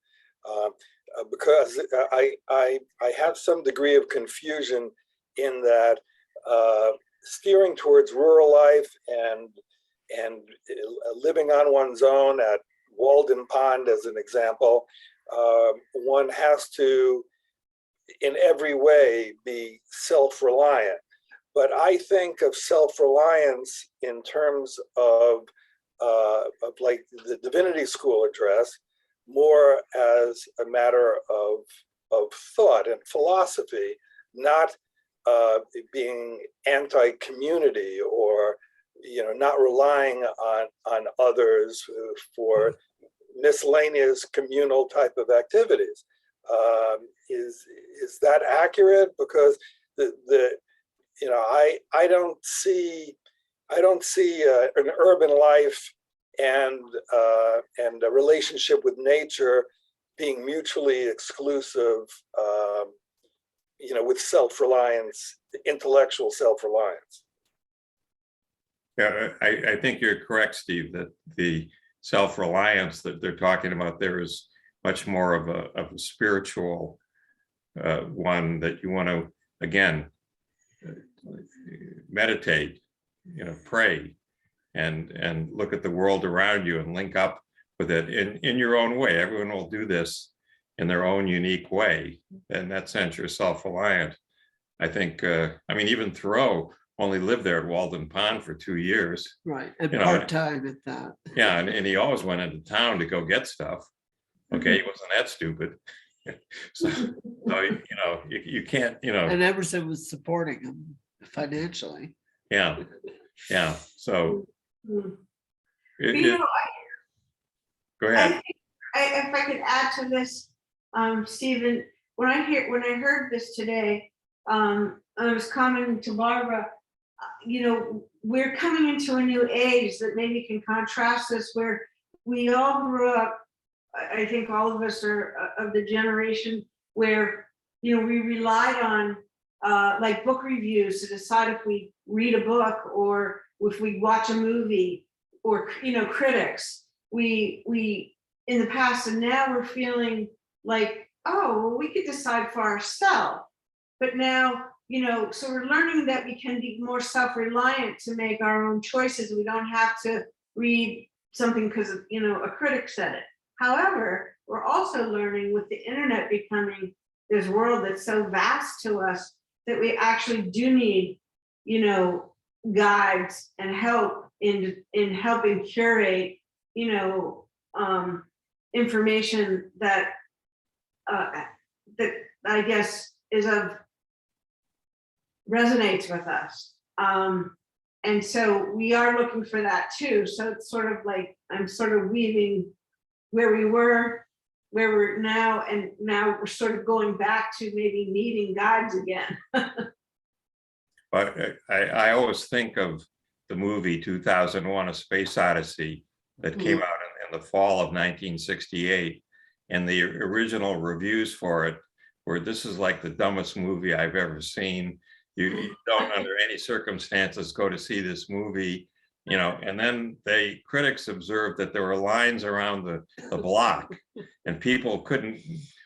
because I have some degree of confusion in that steering towards rural life and living on one's own at Walden Pond, as an example, one has to, in every way, be self-reliant. but I think of self-reliance in terms of like the divinity school address more as a matter of thought and philosophy, not being anti-community or not relying on others for miscellaneous communal type of activities. Is that accurate? Because I don't see an urban life and a relationship with nature being mutually exclusive, with self-reliance, intellectual self-reliance.
Yeah, I think you're correct, Steve, that the self-reliance that they're talking about there is much more of a spiritual one, that you want to, again, meditate, pray, and look at the world around you and link up with it in your own way. Everyone will do this in their own unique way. In that sense, you're self-reliant. I think, even Thoreau only lived there at Walden Pond for 2 years.
Right, and part-time at that.
Yeah, and he always went into town to go get stuff. Okay, he wasn't that stupid. so you can't,
And Emerson was supporting him financially.
Yeah. So
go
ahead.
If I could add to this, Stephen, when I heard this today, I was commenting to Barbara, we're coming into a new age that maybe can contrast this, where we all grew up. I think all of us are of the generation where, we relied on like book reviews to decide if we read a book or if we watch a movie, or, critics. We in the past, and now we're feeling like, oh, well, we could decide for ourselves. But now, so we're learning that we can be more self-reliant to make our own choices. We don't have to read something because, a critic said it. However, we're also learning with the internet becoming this world that's so vast to us that we actually do need, guides and help in helping curate, information that that I guess resonates with us. And so we are looking for that too. So it's sort of like I'm sort of weaving where we were, where we're now, and now we're sort of going back to maybe needing guides again.
But I always think of the movie 2001: A Space Odyssey that came out in the fall of 1968, and the original reviews for it were, "This is like the dumbest movie I've ever seen. You don't under any circumstances go to see this movie." And then critics observed that there were lines around the block, and people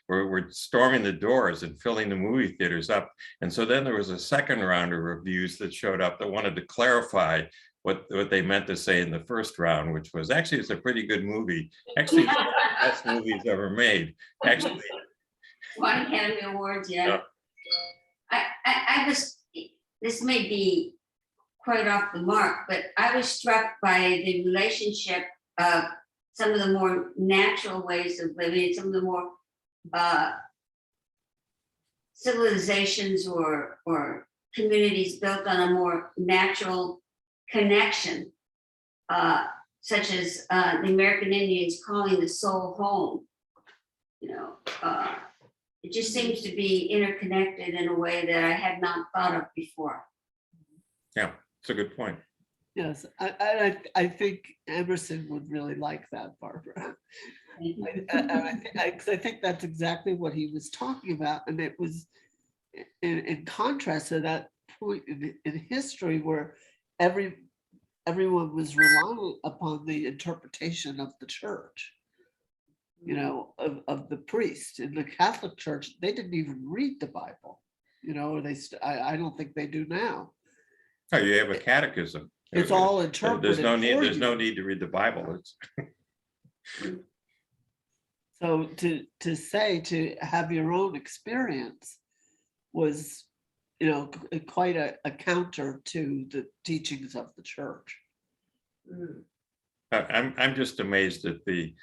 were storming the doors and filling the movie theaters up. And so then there was a second round of reviews that showed up that wanted to clarify what they meant to say in the first round, which was, actually, it's a pretty good movie. Actually, it's one of the best movies ever made. Actually,
Won Academy Awards, yeah. I was, this may be quite off the mark, but I was struck by the relationship of some of the more natural ways of living, some of the more civilizations or communities built on a more natural connection, such as the American Indians calling the soul home. It just seems to be interconnected in a way that I had not thought of before.
Yeah, it's a good point.
Yes, I think Emerson would really like that, Barbara. I think that's exactly what he was talking about, and it was in contrast to that point in history where everyone was relying upon the interpretation of the church, of the priest. In the Catholic Church, they didn't even read the Bible, I don't think they do now.
Oh, you have a catechism.
It's all interpreted.
There's no need to read the Bible.
So to say to have your own experience was quite a counter to the teachings of the church.
I'm just amazed at the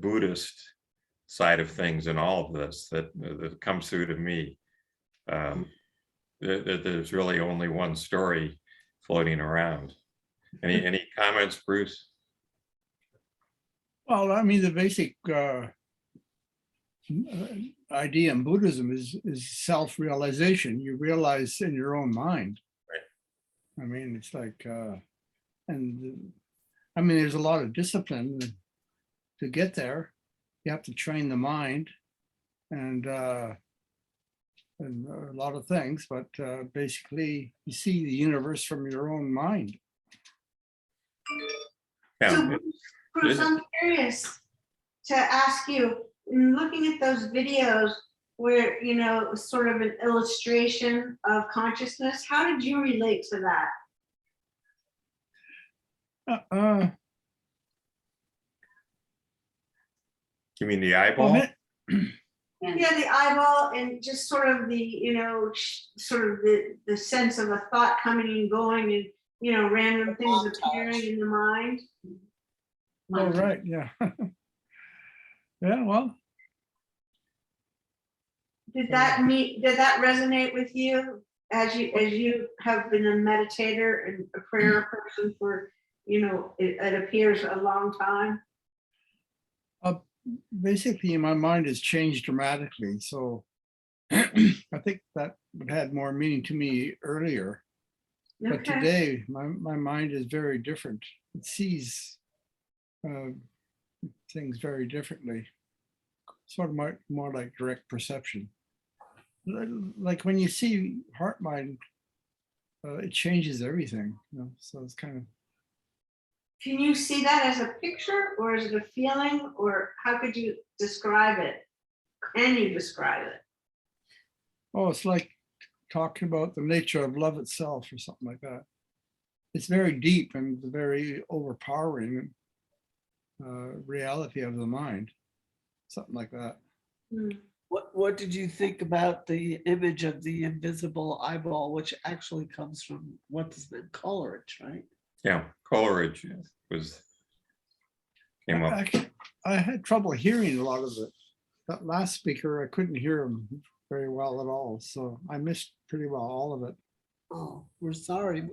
Buddhist side of things in all of this that comes through to me. There's really only one story floating around. Any comments, Bruce?
Well, I mean, the basic idea in Buddhism is self-realization. You realize in your own mind. Right. I mean, it's like, I mean, there's a lot of discipline to get there. You have to train the mind and a lot of things, but basically you see the universe from your own mind.
Yeah.
So, Bruce, I'm curious to ask you, in looking at those videos where, it was sort of an illustration of consciousness, how did you relate to that?
You mean the eyeball?
Yeah, the eyeball and just sort of the, sort of the sense of a thought coming and going and, random things appearing in the mind.
Oh, right, yeah. Yeah, well.
Did that resonate with you as you have been a meditator and a prayer person for, it appears a long time?
Basically, my mind has changed dramatically. So I think that had more meaning to me earlier.
Okay.
But today, my mind is very different. It sees things very differently. Sort of more like direct perception. Like when you see heart mind, it changes everything. So it's kind of.
Can you see that as a picture, or is it a feeling, or how could you describe it? Can you describe it?
Oh, it's like talking about the nature of love itself or something like that. It's very deep and very overpowering reality of the mind, something like that.
What did you think about the image of the invisible eyeball, which actually comes from what's the Coleridge, right?
Yeah, Coleridge came up.
I had trouble hearing a lot of it. That last speaker, I couldn't hear him very well at all. So I missed pretty well all of it.
Oh, we're sorry.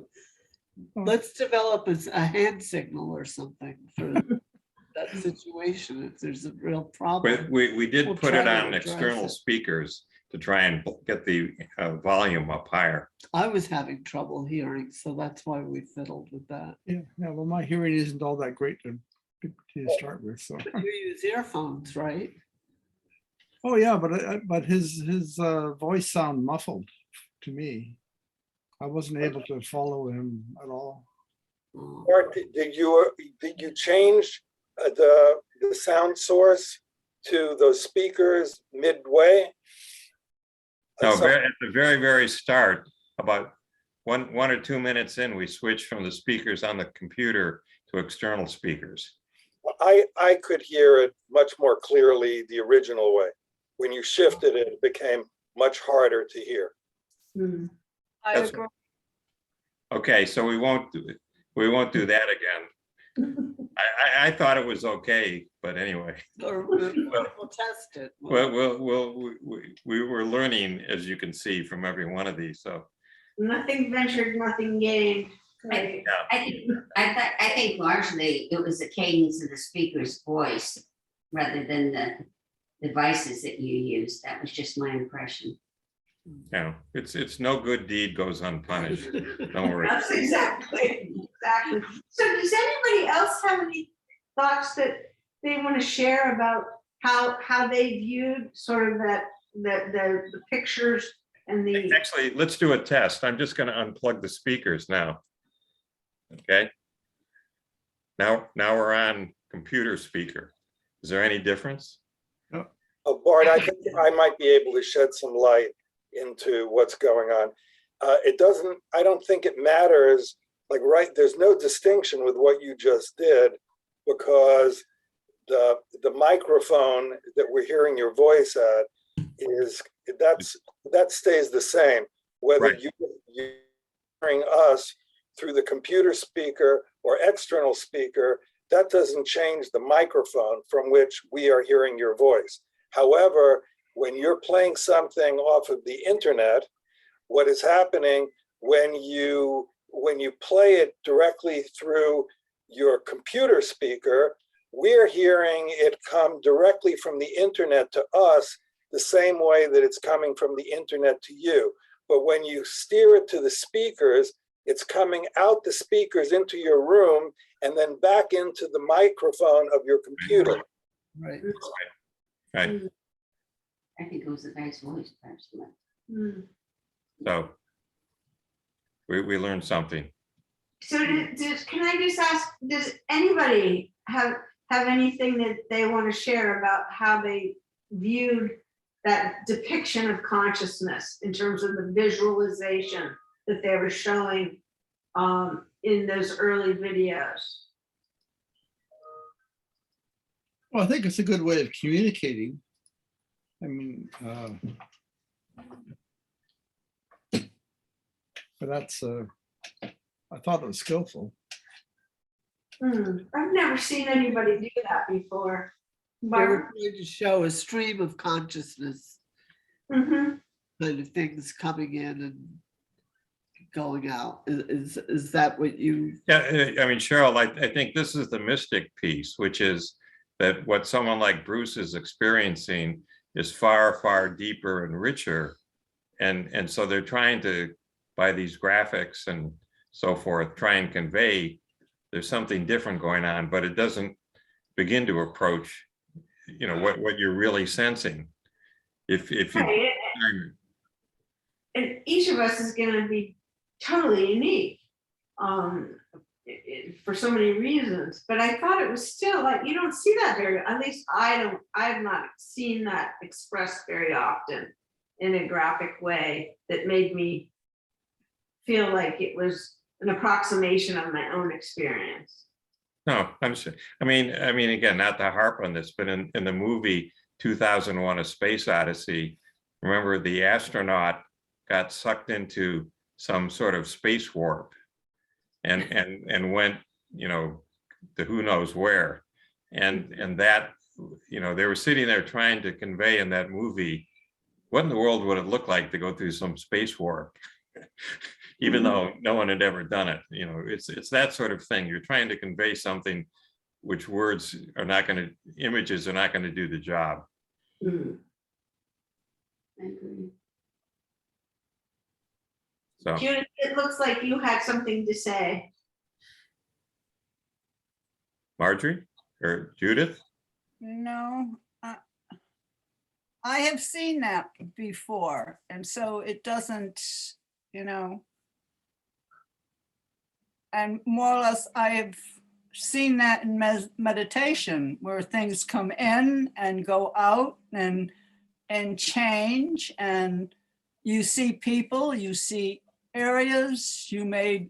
Let's develop a hand signal or something for that situation if there's a real problem.
We did
We'll
put
try
it
to
on
address
external
it.
speakers to try and get the volume up higher.
I was having trouble hearing, so that's why we fiddled with that.
Yeah, well, my hearing isn't all that great to start with. So.
You use earphones, right?
Oh yeah, but his voice sounded muffled to me. I wasn't able to follow him at all.
Or did you change the sound source to those speakers midway?
No, at the very, very start, about one or 2 minutes in, we switched from the speakers on the computer to external speakers.
I could hear it much more clearly the original way. When you shifted it, it became much harder to hear.
I agree.
Okay, so we won't do that again. I thought it was okay, but anyway.
We'll test it.
We were learning, as you can see, from every one of these. So
Nothing ventured, nothing gained.
I think largely it was the cadence of the speaker's voice rather than the devices that you used. That was just my impression.
yeah, it's no good deed goes unpunished. Don't worry.
That's exactly. So does anybody else have any thoughts that they want to share about how they viewed sort of that the pictures and the.
Actually, let's do a test. I'm just going to unplug the speakers now. Okay. Now we're on computer speaker. Is there any difference?
Oh, Bart, I think I might be able to shed some light into what's going on. I don't think it matters. Like, right, there's no distinction with what you just did, because the microphone that we're hearing your voice at that stays the same. whether
Right.
you're hearing us through the computer speaker or external speaker, that doesn't change the microphone from which we are hearing your voice. However, when you're playing something off of the internet, what is happening when you play it directly through your computer speaker, we're hearing it come directly from the internet to us the same way that it's coming from the internet to you. But when you steer it to the speakers, it's coming out the speakers into your room and then back into the microphone of your computer.
Right.
Right.
I think it was a nice voice, personally.
So we learned something.
So can I just ask, does anybody have anything that they want to share about how they viewed that depiction of consciousness in terms of the visualization that they were showing in those early videos?
Well, I think it's a good way of communicating. I mean, but that's, I thought it was skillful.
I've never seen anybody do that before.
They were trying to show a stream of consciousness, kind of things coming in and going out. Is that what you?
Yeah, I mean, Cheryl, I think this is the mystic piece, which is that what someone like Bruce is experiencing is far, far deeper and richer. And so they're trying to, by these graphics and so forth, try and convey there's something different going on, but it doesn't begin to approach, you know, what you're really sensing. If you,
Right. And each of us is going to be totally unique for so many reasons, but I thought it was still like, you don't see that very, at least I have not seen that expressed very often in a graphic way that made me feel like it was an approximation of my own experience.
No, I'm sure. I mean, again, not to harp on this, but in the movie 2001: A Space Odyssey, remember the astronaut got sucked into some sort of space warp and went, you know, to who knows where. And that, you know, they were sitting there trying to convey in that movie, what in the world would it look like to go through some space warp? Even though no one had ever done it. You know, it's that sort of thing. You're trying to convey something which words are not going to, images are not going to do the job.
I agree.
So
Judith, it looks like you had something to say.
Marjorie or Judith?
No, I have seen that before, and so it doesn't, you know, and more or less I have seen that in meditation where things come in and go out and change, and you see people, you see areas, you may,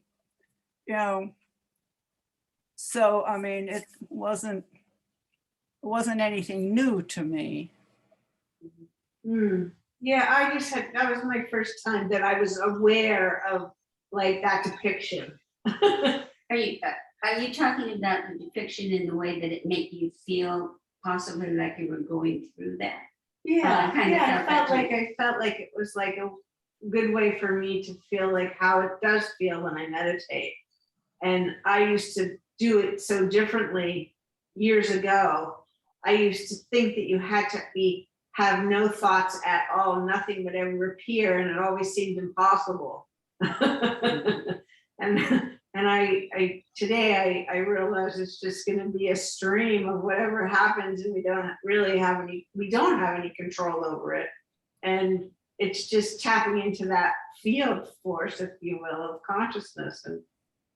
you know, so I mean, it wasn't anything new to me.
Yeah, I just had, that was my first time that I was aware of like that depiction.
Are you talking about the depiction in the way that it made you feel possibly like you were going through that?
Yeah,
I
I felt like it was like a good way for me to feel like how it does feel when I meditate. And I used to do it so differently years ago. I used to think that you had to have no thoughts at all, nothing would ever appear, and it always seemed impossible. And I today I realize it's just going to be a stream of whatever happens, and we don't have any control over it. And it's just tapping into that field force, if you will, of consciousness. And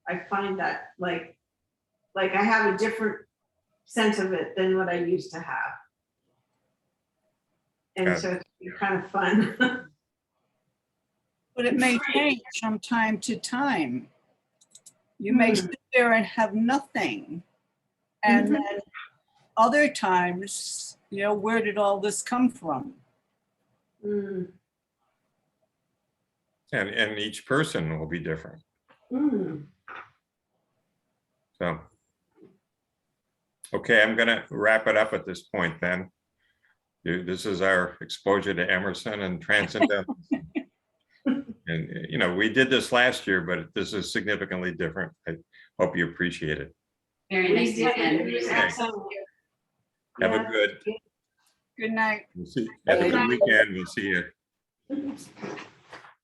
I find that like I have a different sense of it than what I used to have. And so it's kind of fun.
But it may change from time to time. You may sit there and have nothing. And then other times, you know, where did all this come from?
And each person will be different.
Mm.
So, okay, I'm gonna wrap it up at this point then. This is our exposure to Emerson and Transcendentalism. And, you know, we did this last year, but this is significantly different. I hope you appreciate it.
Very nice to
It was
meet
excellent.
Have
Yeah.
a good,
Good night.
have a good weekend. We'll see you.